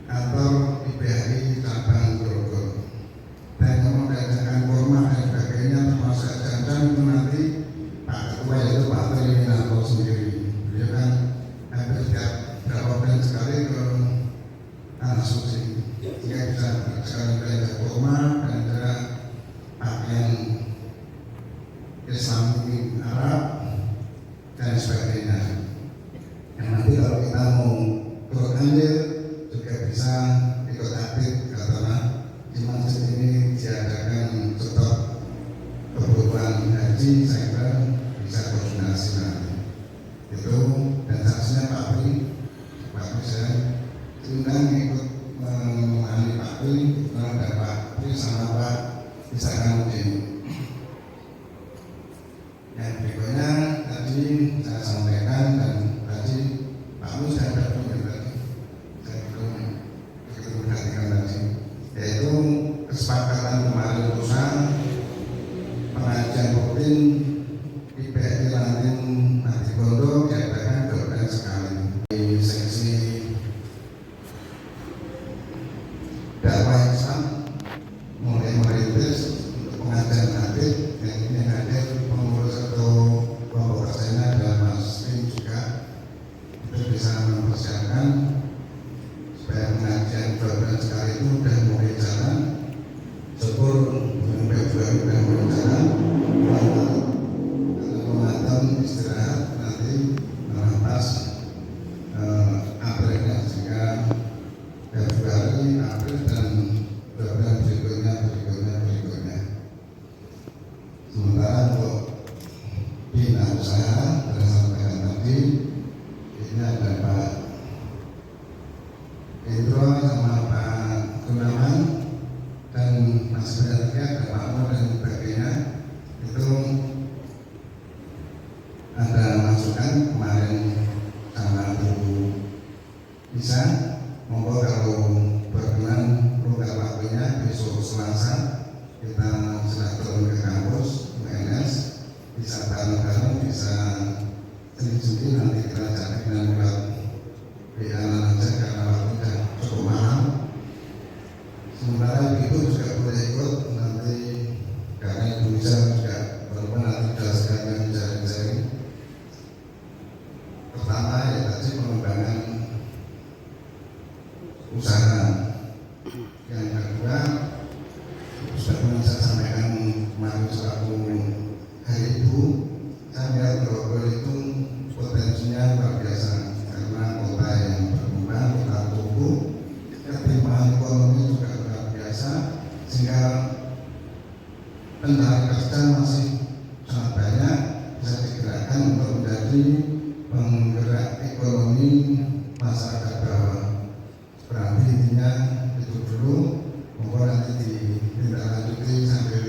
[SPEAKER 3] kantor IPHI cabang Grogol. Dan kalau mengadakan kurma dan sebagainya termasuk jajan itu nanti Pak Ketua yaitu Pak Triwinarto sendiri. Beliau kan hampir setiap berapa bulan sekali ke tanah suci, sehingga bisa sekali belanja kurma, belanja pakaian Islami Arab dan sebagainya. Yang nanti kalau kita mau turut andil juga bisa ikut aktif, karena di masjid ini diadakan stok kebutuhan haji, saya kira bisa koordinasi nanti. Itu dan saksinya Pak Pri saya diundang ikut menemani Pak Pri, ada Pak Pri sama Pak Isakamudin. Yang berikutnya tadi saya sampaikan, dan tadi Pak Mus sudah bertemu tadi, saya belum begitu perhatikan tadi, yaitu kesepakatan kemarin usaha pengajian rutin IPHI Ranting Nadibondo diadakan 2 bulan sekali. Di seksi dakwah Islam mulai merintis untuk pengajian hadis, yang ini hadir pengurus atau kelompok kerjanya dan Mas Tim juga, itu bisa mempersiapkan supaya pengajian 2 bulan sekali itu sudah mulai jalan. Syukur bulan Februari sudah mulai jalan. Ramadan istirahat, nanti pas Aprilnya, sehingga Februari, April dan 2 bulan berikutnya. Sementara untuk bina usaha berdasarkan tadi, ini ada Pak Indro sama Pak Gunawan, dan masih banyak lagi ada Pak Mo dan sebagainya. Itu ada masukan kemarin sama Bu Bisa, monggo kalau berkenan longgar waktunya besok Selasa kita sudah turun ke kampus UNS, bisa bareng-bareng, bisa sendiri-sendiri, nanti kita cari dengan lewat WA aja karena waktunya cukup malam. Sementara ibu juga boleh ikut nanti, karena ibu bisa juga walaupun nanti sudah sekalian jaring-jaring. Pertama ya tadi pengembangan usaha. Yang kedua, seperti saya sampaikan kemarin selaku Hari Ibu, saya melihat Grogol itu potensinya luar biasa, karena kota yang berkembang, kota tumbuh, ketimpangan ekonomi juga luar biasa, sehingga tenaga kerja masih sangat banyak, bisa digerakkan untuk menjadi penggerak ekonomi masyarakat bawah. Berarti intinya itu dulu, monggo nanti ditindaklanjuti sambil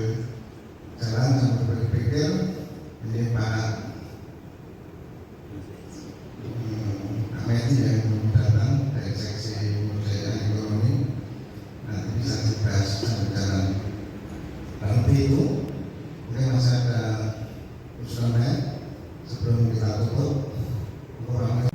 [SPEAKER 3] jalan, sambil berpikir. Ini Pak Ahmedi yang datang dari seksi budaya ekonomi, nanti bisa dibahas sambil jalan. Nanti itu mungkin masih ada usulan lain sebelum kita tutup. Kurang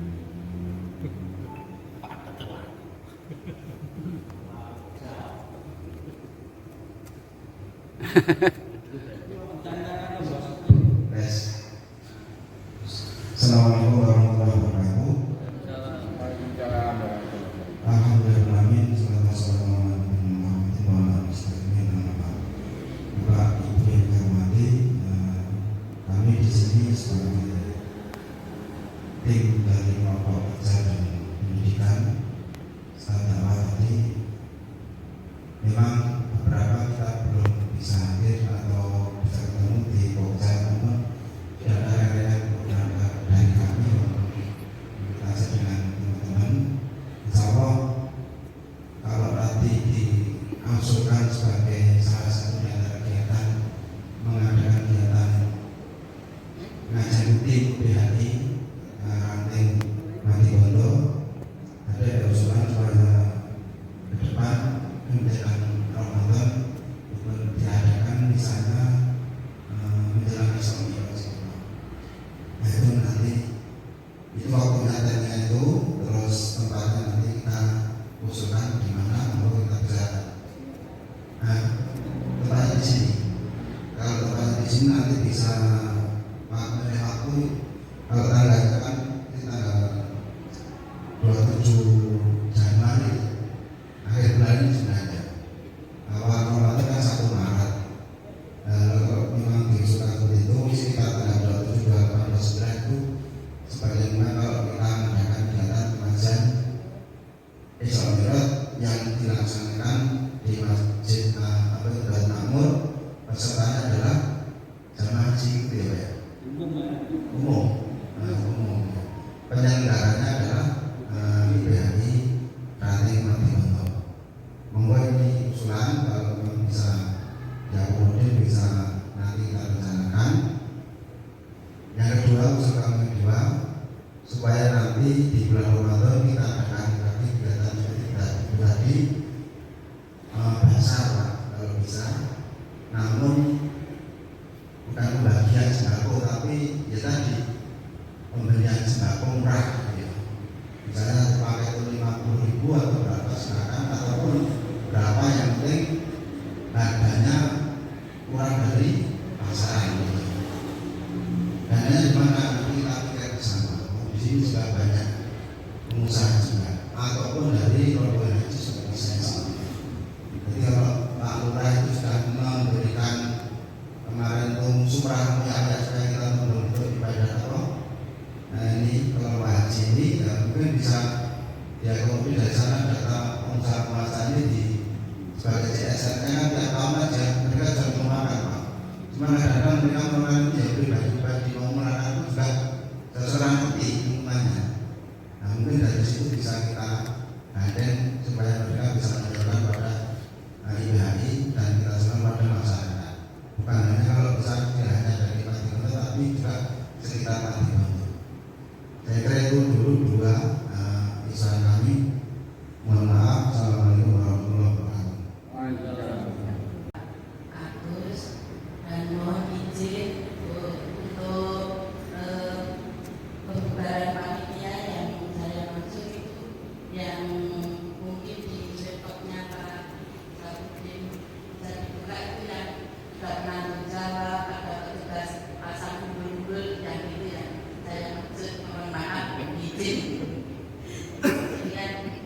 [SPEAKER 3] Assalamualaikum warahmatullahi wabarakatuh. Alhamdulillahirrahmanirrahim. Bapak Ibu yang saya hormati, kami di sini sebagai tim dari kelompok kerja dan pendidikan dakwah tadi, memang beberapa kita belum bisa hadir atau bisa ketemu di Pokja, namun tidak ada yang dari kami untuk berkomunikasi dengan teman-teman. Insya Allah kalau nanti diusulkan sebagai salah satu kegiatan mengadakan kegiatan ngajar rutin PHI ranting Mati Bondo, ada usulan supaya ke depan menjelang Ramadan untuk diadakan di sana menjelang Islam. Nah itu nanti itu waktu nyatanya itu, terus tempatnya nanti kita usulkan di mana untuk kita bisa. Nah tempatnya di sini. Kalau tempatnya di sini nanti bisa waktu kalau tanggalnya kan di tanggal 27 Januari, akhir bulan ini sebenarnya. Awal Ramadan kan 1 Maret. Kalau memang diusulkan seperti itu, sekitar tanggal 27 29 itu sebagaimana kalau kita mengadakan kegiatan pengajian Isra Mi'raj yang dilaksanakan di Masjid Baitul Makmur, pesertanya adalah jamaah haji gitu ya Pak? Umum. Penyelenggaranya adalah IPHI Ranting Mati Bondo. Monggo ini usulan, kalau memang bisa kemudian bisa nanti kita rencanakan. Yang kedua, usulan kedua, supaya nanti di bulan Ramadan kita akan lagi kegiatan seperti tadi bahasa Pak, kalau bisa. Namun bukan pembagian sembako, tapi ya tadi pembelian sembako murah gitu ya. Misalnya pakai itu 50.000 atau berapa silakan, ataupun berapa yang penting harganya kurang dari pasaran gitu. Dananya di mana kita pikir bersama. Di sini juga banyak pengusaha juga, ataupun dari rombongan haji sudah bisa. Jadi kalau Pak Lurah itu sudah memberikan kemarin sumrah yang ada supaya kita untuk ibadah Allah. Nah ini kalau haji ini ya mungkin bisa diakomodir dari sana, data pengusaha ini di sebagai CSR kan tiap tahun aja mereka jangan memakan Pak. Cuma kadang-kadang mereka memakan ya pribadi mau memakan itu juga terserah nanti lingkungannya. Nah mungkin dari situ bisa kita gandeng supaya mereka bisa menjalankan pada IPHI dan kita semua pada masyarakat. Bukan hanya kalau bisa tidak hanya dari Mati Bondo, tapi juga sekitar Mati Bondo. Saya kira itu dulu dua usaha kami. Mohon maaf. Assalamualaikum warahmatullahi wabarakatuh.
[SPEAKER 2] Agus dan mohon izin untuk pembubaran panitia yang saya maksud itu yang mungkin di laptopnya Pak Sabudin bisa dibuka itu yang tidak menanggung jawab, ada petugas pasang umbul-umbul yang itu yang saya maksud. Mohon maaf, izin. Sekian.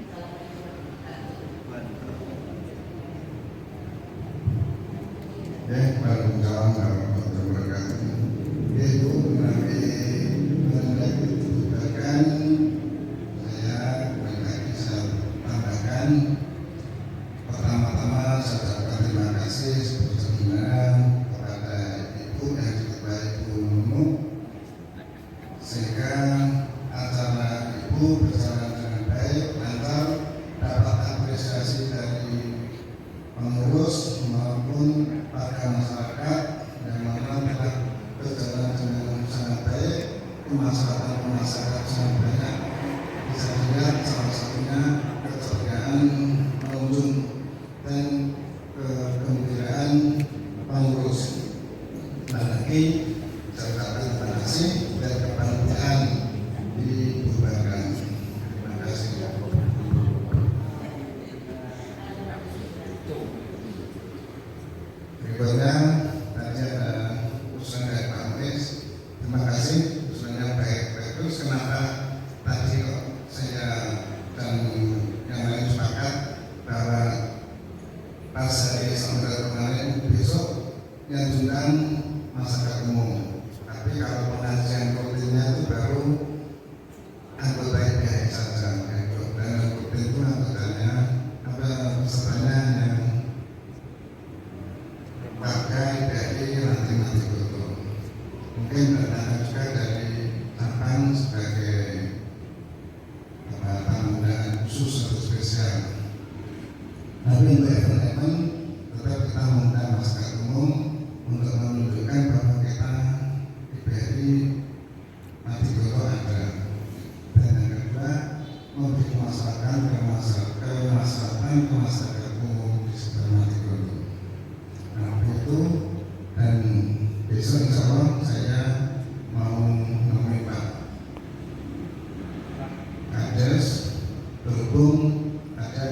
[SPEAKER 3] Waalaikumsalam warahmatullahi wabarakatuh. Itu mengenai kebijakan saya bisa tambahkan. Pertama-tama saya ucapkan terima kasih sebesar-besarnya kepada Ibu dan juga Ibu Nunu, sehingga acara Ibu berjalan dengan baik, lancar, dapat apresiasi dari pengurus maupun warga masyarakat yang mana telah berjalan dengan sangat baik. Masyarakat sangat banyak, bisa dilihat salah satunya keceriaan pengunjung dan kegembiraan pengurus. Lagi saya ucapkan terima kasih dan kebahagiaan dibubarkan. Terima memberikan kemaslahatan umum di sekitar Matikundu. Nah, itu dan besok insya Allah saya mau menemui Pak Kades berhubung ada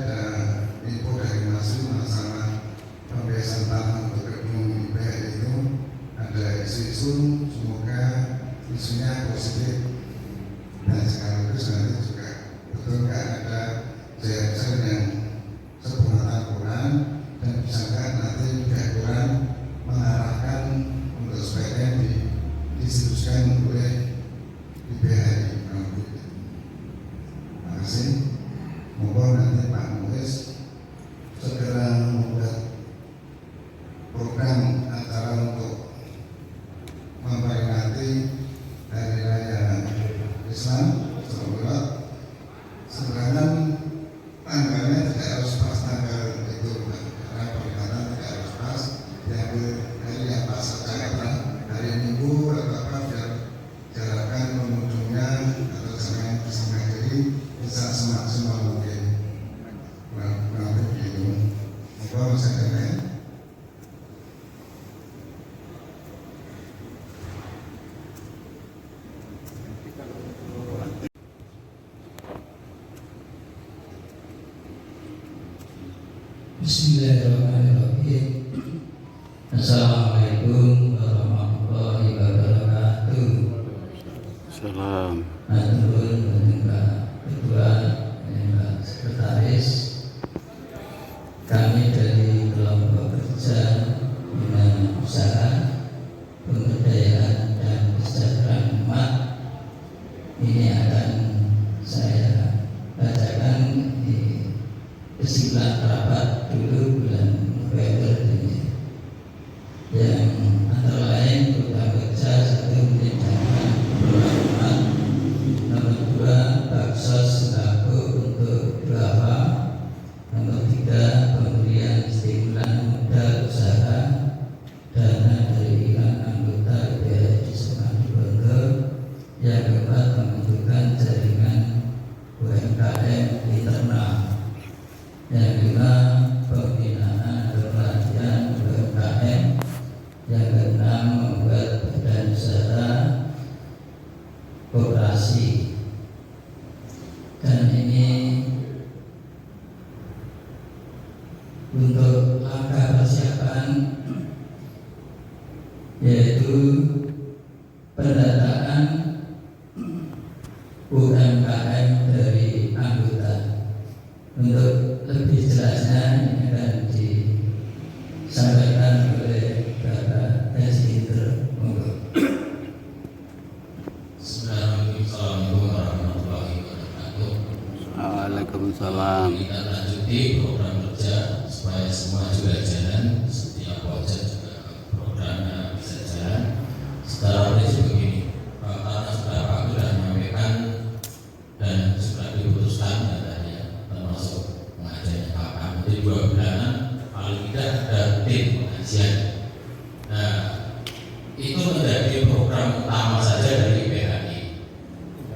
[SPEAKER 3] info dari Masih masalah pembebasan tanah untuk gedung IPH itu ada isu-isu, semoga isunya positif dan sekaligus nanti juga betul nggak ada JSR yang sepengetahuan kurang dan bisa nggak nanti juga kurang mengarahkan untuk supaya didistribusikan oleh IPH. Terima kasih. Mohon nanti Pak Muiz segera membuat program acara untuk memperingati Hari Raya Islam Sholat. Sebenarnya tanggalnya tidak harus pas tanggal itu, karena peringatan tidak harus pas. Diambil hari yang pas saja, hari Minggu atau apa, biar jarakkan pengunjungnya atau jangan setengah jadi bisa semaksimal mungkin. Kurang begitu. Mohon saya.
[SPEAKER 1] Bismillahirrahmanirrahim. Assalamualaikum warahmatullahi wabarakatuh.
[SPEAKER 4] Salam.
[SPEAKER 1] Matur nuwun Pak Ketua dan Pak Sekretaris. Kami dari kelompok kerja bina usaha pemberdayaan dan kesejahteraan umat ini akan saya bacakan di kesimpulan rapat dulu bulan November ini, yang antara lain program kerja 1 meningkatkan pengelolaan, nomor 2 baksos sembako untuk duafa, nomor 3 pemberian stimulan modal usaha, dana dari iuran anggota IPH di Semarang, yang keempat membentukan jaringan UMKM internal, yang kelima pembinaan pelatihan UMKM, yang keenam membuat badan usaha koperasi. Dan ini untuk langkah persiapan, yaitu pendataan UMKM dari anggota. Untuk lebih jelasnya ini akan disampaikan oleh Bapak Esiter.
[SPEAKER 5] Assalamualaikum warahmatullahi wabarakatuh.
[SPEAKER 4] Waalaikumsalam.
[SPEAKER 5] Kita lanjuti program kerja supaya semua juga jalan, setiap pojok juga programnya bisa jalan. Secara prinsip begini, karena sudah Pak sudah menyampaikan dan sudah diputuskan katanya, termasuk pengajian kapan, jadi 2 bulanan paling tidak ada tim pengajian. Nah, itu menjadi program utama saja dari PHI.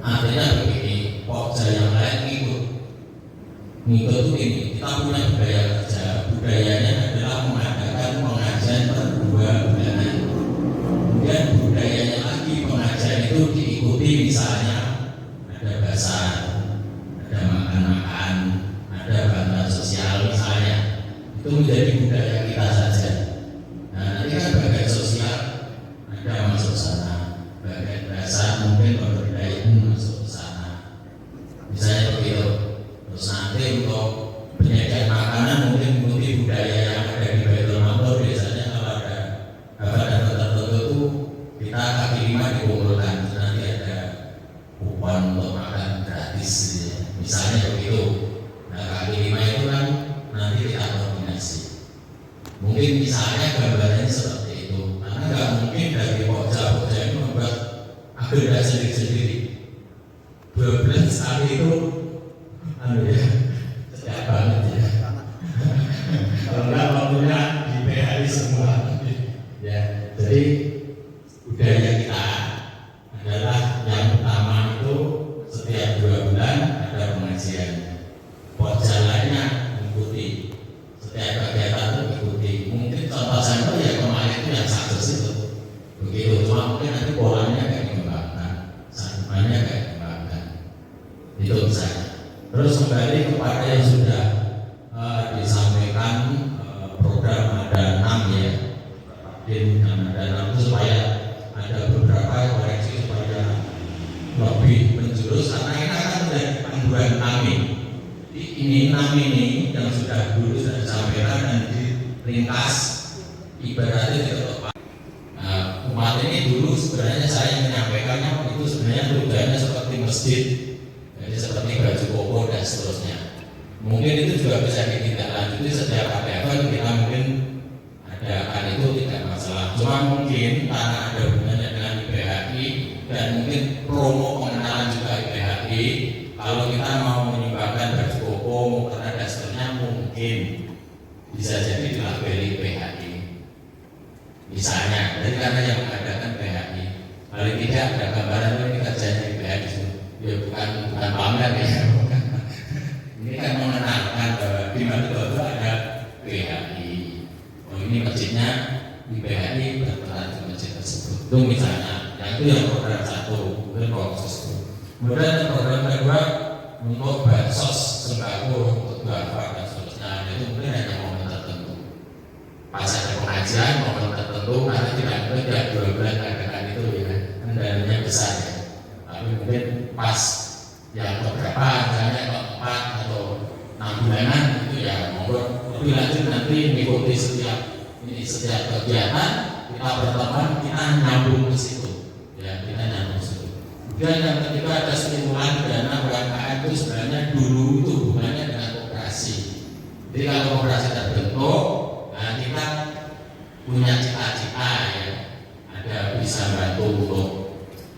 [SPEAKER 5] Artinya begini, pokja yang lain ngikut itu ini, kita punya budaya kerja. Budayanya adalah mengadakan pengajian per 2 bulanan. Kemudian budayanya lagi pengajian itu diikuti, misalnya ada bazar, ada makan-makan, ada bantuan sosial misalnya. Itu menjadi budaya kita saja. Nah, nanti kan bagian sosial ada masuk sana, bagian dasar mungkin pemberdayaan masuk ke sana, misalnya begitu. Terus nanti untuk penyediaan makanan mungkin mengikuti budaya yang ada di Baitul Maqdis. Biasanya kalau ada hafal tertentu itu kita kaki 5 dikumpulkan, nanti ada kupon untuk makan gratis, misalnya begitu. Nah, kaki 5 itu kan nanti kita koordinasi. Mungkin misalnya gambarannya seperti itu, karena nggak mungkin dari pokja-pokja itu membuat agenda sendiri-sendiri. 12 kali itu setiap banget ya. Kalau nggak waktunya di PHI semua ya. Jadi budaya kita adalah yang pertama itu setiap 2 bulan ada pengajian. misalnya. Terus kembali kepada yang sudah disampaikan, program ada 6 ya, ada 6 supaya ada beberapa koreksi supaya lebih menjurus, karena ini akan menjadi panduan kami. Ini 6 ini yang sudah dulu sudah disampaikan dan diringkas, ibaratnya tidak. Umat ini dulu sebenarnya saya menyampaikannya itu sebenarnya tujuannya seperti masjid, jadi seperti baju koko dan seterusnya. Mungkin itu juga bisa ditindaklanjuti setiap ada event kita mungkin adakan, itu tidak masalah. Cuma mungkin karena ada hubungannya dengan IPHI dan mungkin promo pengenalan juga IPHI, kalau kita mau menyumbangkan baju koko, mukena dan seterusnya mungkin bisa jadi dilabeli IPHI. Misalnya, jadi karena yang mengadakan PHI, paling tidak ada gambaran ini kerjanya PHI, ya bukan pamer ya, bukan. Ini kan mengenalkan bahwa di mana itu ada PHI. Oh ini masjidnya di PHI berperan di masjid tersebut. Itu misalnya, yang itu yang program 1, kemudian proses itu. Kemudian program kedua untuk bansos sembako untuk duafa dan seterusnya, itu mungkin hanya momen tertentu. Pas ada pengajian momen tertentu, karena tidak mungkin tiap 2 bulan adakan itu ya, kan dananya besar ya. Tapi mungkin pas yang beberapa, misalnya keempat atau 6 bulanan itu ya monggo lebih lanjut nanti mengikuti setiap kegiatan kita berteman, kita nyambung ke situ ya, kita nyambung ke situ. Kemudian yang ketiga ada stimulan dana UMKM, itu sebenarnya dulu itu hubungannya dengan koperasi. Jadi kalau koperasi terbentuk, nah kita punya cita-cita ya, ada bisa bantu untuk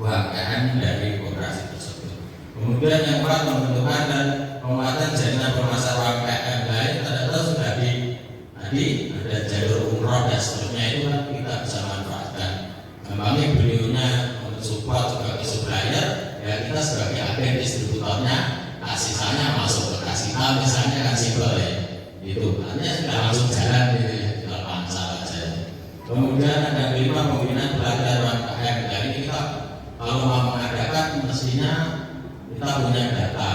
[SPEAKER 5] UMKM dari koperasi tersebut. Kemudian yang keempat, pembentukan dan penguatan jaringan pemasaran UMKM lain ternyata sudah tadi ada jalur umroh dan seterusnya, itu kan kita bisa manfaatkan. Kami beliaunya mensupport sebagai supplier, ya kita sebagai agen distributornya, kasihnya masuk ke kasihnya misalnya kan simpel ya, itu artinya sudah langsung jalan gitu ya, tinggal pansal aja. Kemudian ada 5 pembinaan pelajar UMKM. Jadi kita kalau mau mengadakan mestinya kita punya data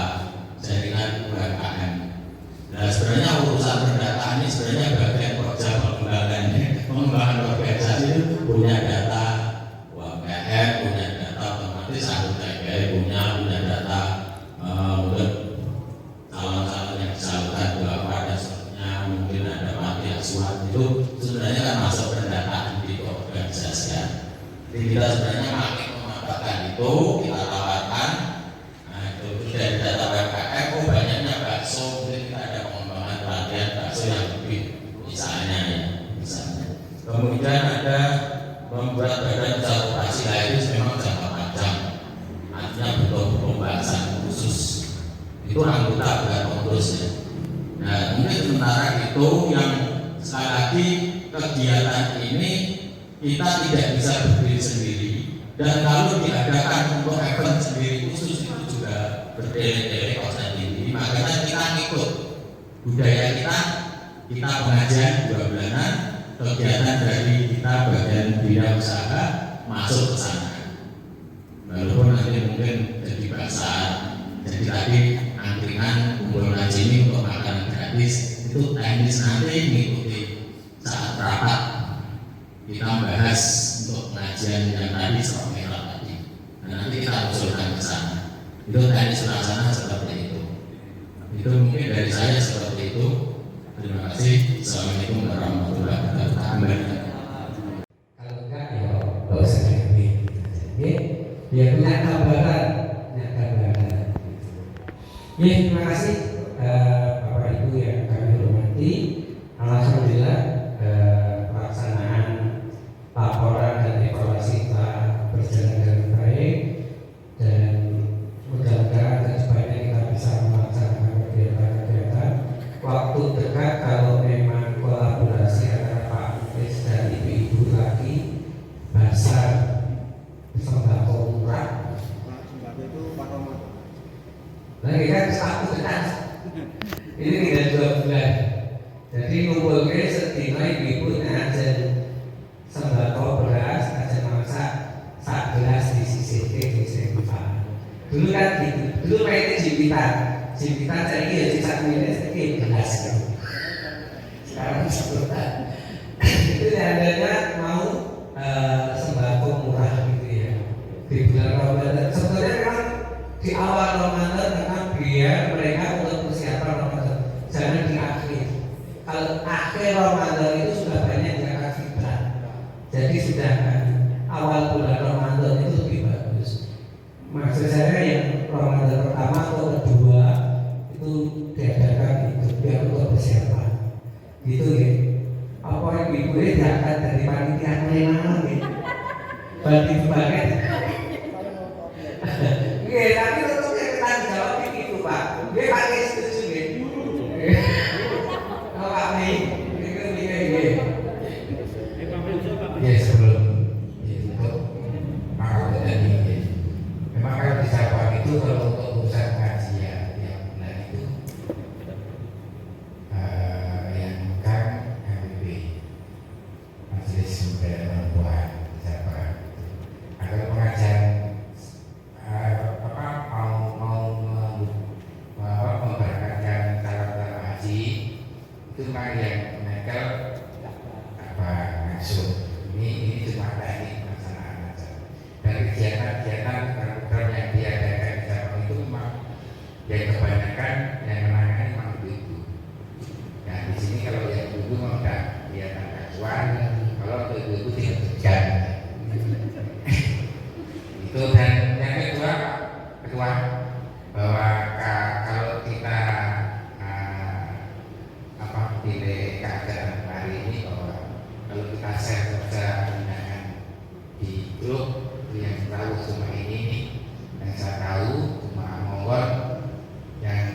[SPEAKER 5] jaringan UMKM. Nah sebenarnya urusan perdata ini sebenarnya bagian kerja pengembangan organisasi itu punya data UMKM, punya data otomatis anggota GPI punya data untuk calon-calon yang disalurkan berapa dan seterusnya, mungkin ada mati asuhan, itu sebenarnya kan masuk pendataan di keorganisasian. Jadi kita sebenarnya makin memanfaatkan itu, kita tawarkan. Nah itu dari data UMKM, banyaknya bakso, mungkin kita ada pengembangan pelatihan bakso yang lebih misalnya ya, misalnya. Kemudian ada membuat badan usaha koperasi lain itu memang jangka panjang, artinya butuh pembahasan khusus. Itu anggota bukan pengurus ya. Nah mungkin sementara itu yang sekali lagi kegiatan ini kita tidak bisa berdiri sendiri, dan kalau diadakan untuk event sendiri khusus itu juga berderet-deret kosan tinggi. Makanya kita ikut budaya kita pengajian 2 bulanan, kegiatan dari kita bagian bidang usaha masuk ke sana. Walaupun nanti mungkin jadi pasar, jadi tadi angkringan kumpul ngaji ini untuk makanan gratis, itu teknis nanti mengikuti saat rapat kita bahas untuk pengajian yang tadi soal merah tadi. Nah, nanti kita usulkan ke sana. Itu teknis suasana seperti itu. Itu mungkin dari saya seperti itu. Terima kasih. Assalamualaikum warahmatullahi wabarakatuh.
[SPEAKER 1] Kalau enggak ya nggak usah diambil. Ya punya gambaran. Ya terima kasih Bapak Ibu yang kami hormati. Alhamdulillah pelaksanaan laporan dan evaluasi telah berjalan dengan baik, dan mudah-mudahan kedepannya kita bisa melaksanakan kegiatan-kegiatan waktu dekat. Kalau memang kolaborasi antara Pak Menteri dan ibu-ibu lagi basar sembako murah. Nah kita satu dekat ini tinggal 2 bulan. Jadi ngumpulnya setino ibu-ibu ngajen sembako beras, ngajen masak 1 gelas disisihke di Sengpa. Dulu kan gitu. Dulu mainnya Jimpitan saya ya sisa milih saya gelas. Sekarang sebutan itu adanya mau sembako murah gitu ya di bulan Ramadan. Sebenarnya memang di awal Ramadan memang biar mereka untuk persiapan Ramadan, jangan di akhir. Kalau akhir Ramadan itu sudah banyak zakat fitrah, jadi sudah awal bulan Ramadan itu lebih bagus. Maksud saya yang Ramadan pertama atau kedua itu diadakan itu biar untuk persiapan gitu ya. Apa ibu ini diangkat dari panitia memang gitu bagi banget. Oke, tapi untuk yang tanggung jawab itu Pak, dia pakai setuju gitu. Pak Mei,
[SPEAKER 6] Ya sebelum itu maka tadi memang kalau di Sabang itu kalau untuk urusan pengajian yang bulan itu yang bukan MPP Majelis Sumber Perempuan di Sabang. Agar pengajian memberangkatkan calon haji itu memang yang menekel maksud ini cuma teknik pelaksanaan aja. Dan kegiatan-kegiatan program yang diadakan di Sabang itu memang yang kebanyakan yang menangani memang ibu. Nah di sini kalau yang ibu mau udah kelihatan kakuan, kalau untuk ibu tidak tegang. Itu dan yang kedua bahwa kalau kita pilih keadaan hari ini bahwa kalau kita share saja undangan di grup yang tahu semua ini nih, yang saya tahu cuma mohon yang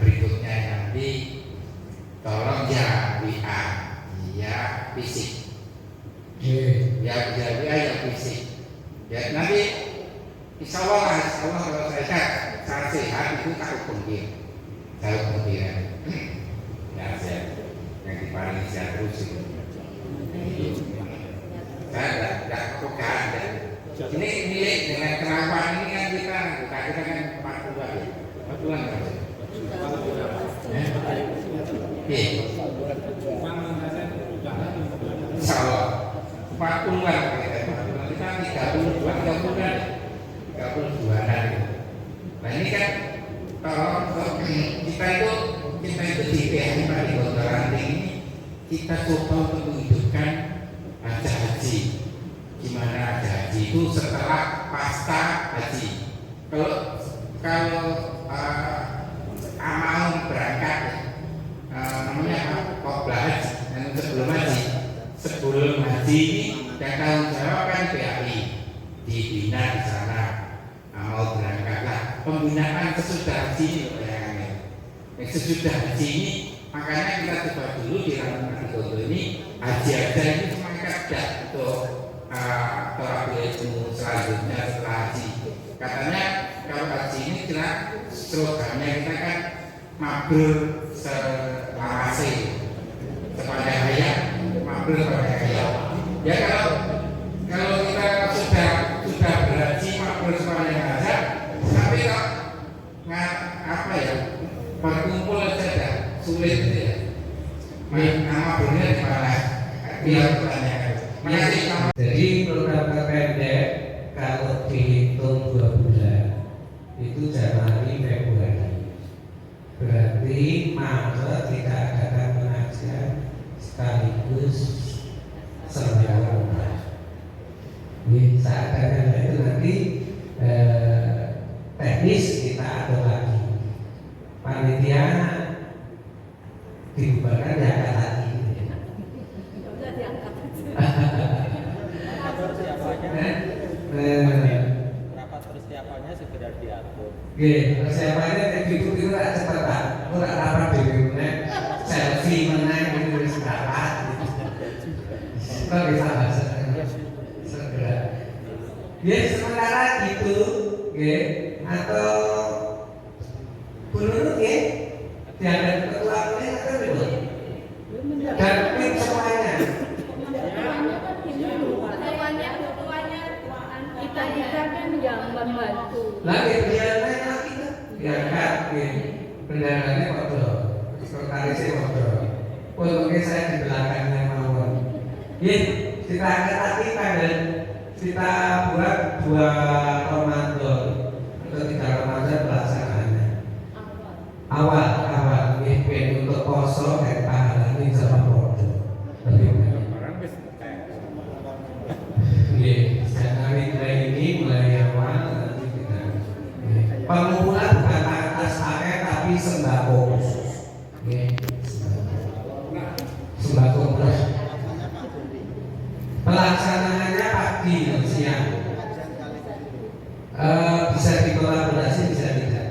[SPEAKER 6] berikutnya nanti tolong ya WA ya fisik ya WA ya fisik ya nanti insya Allah kalau saya sehat itu tak hukum dia ya saya yang diparingi saya terus itu saya tidak pegang ini milik dengan kerawan ini kan kita kan 42 ya 42 kan insya Allah 40-an kita 32-an nah ini kan kalau kita itu di PHI Padi Gontoranting ini kita coba untuk menghidupkan haji. Gimana haji itu setelah pasca haji. Kalau mau berangkat namanya qobla haji dan sebelum haji ini yang tanggung jawab kan PHI dibina di sana. Mau berangkatlah pembinaan sesudah haji ini sesudah haji ini makanya kita coba dulu di Ramadan ini haji aja ini cuma kerja untuk terapi selanjutnya setelah haji. Katanya kalau haji ini kira slogannya kita kan mabrur selawase sepanjang hayat mabrur sepanjang hayat. Ya kalau kita sudah berhaji mabrur sepanjang hayat, tapi kalau apa ya berkumpul saja sulit itu ya. Nama benar di mana? Dia pertanyakan.
[SPEAKER 1] Jadi program pendek kalau dihitung 2 bulan itu Januari Februari, berarti Maret kita adakan pengajian sekaligus sembahyang umrah. Saat akan itu nanti teknis kita atur lagi. Panitia dibubarkan diangkat lagi.
[SPEAKER 8] Rapat persiapannya segera diatur.
[SPEAKER 1] Persiapannya itu tak cepat Pak. Ora rapat dhewe meneh, selfie meneh itu wis rapat. Kok bisa segera. Ya sementara itu, atau menurut diangkat ketua ini atau belum? Dan tim semuanya.
[SPEAKER 7] Ketuanya kita kan yang
[SPEAKER 1] di belakangnya mawon. Kita angkat dan kita buat 2 Ramadan atau 3 Ramadan pelaksanaannya. Awal untuk poso dan pahala ini sama foto. Januari ini mulai awal nanti kita pengumpulan bukan atas paket tapi sembako khusus. Sembako murah. Pelaksanaannya pagi dan siang. Bisa dikolaborasi bisa tidak.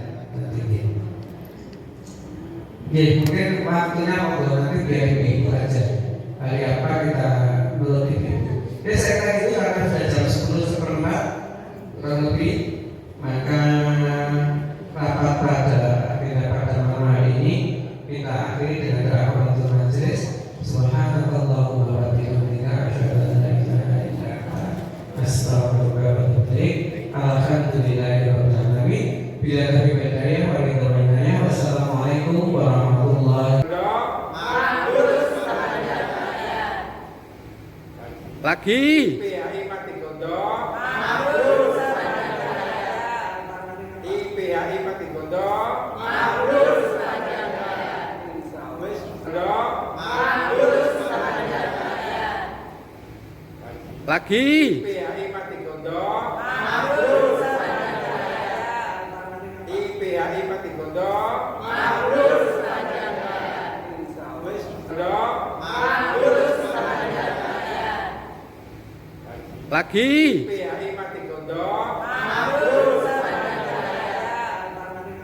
[SPEAKER 1] Mungkin waktunya nanti biar minggu aja. Hari apa kita melobi minggu. Saya kira itu karena sudah jam 10:04 kurang lebih, maka rapat pada malam hari ini kita akhiri dengan doa penutup majelis. Subhanallahumma wa bihamdika asyhadu an la ilaha illa anta astaghfiruka wa atubu ilaik. Alhamdulillahirabbil alamin. Bila kami berdaya wa ridwanaya. Wassalamualaikum warahmatullahi
[SPEAKER 4] Lagi.
[SPEAKER 6] IPHI Pati Gondo. IPHI Pati Gondo.
[SPEAKER 4] Lagi.
[SPEAKER 6] IPHI Pati Gondo. IPHI Pati Gondo.
[SPEAKER 4] Lagi.
[SPEAKER 6] IPHI Pati Gondo.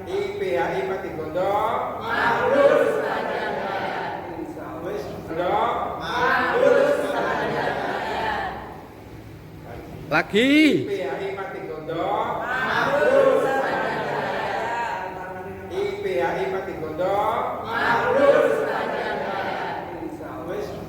[SPEAKER 6] IPHI Pati Gondo.
[SPEAKER 4] Lagi.
[SPEAKER 6] IPHI Pati Gondo. IPHI Pati Gondo.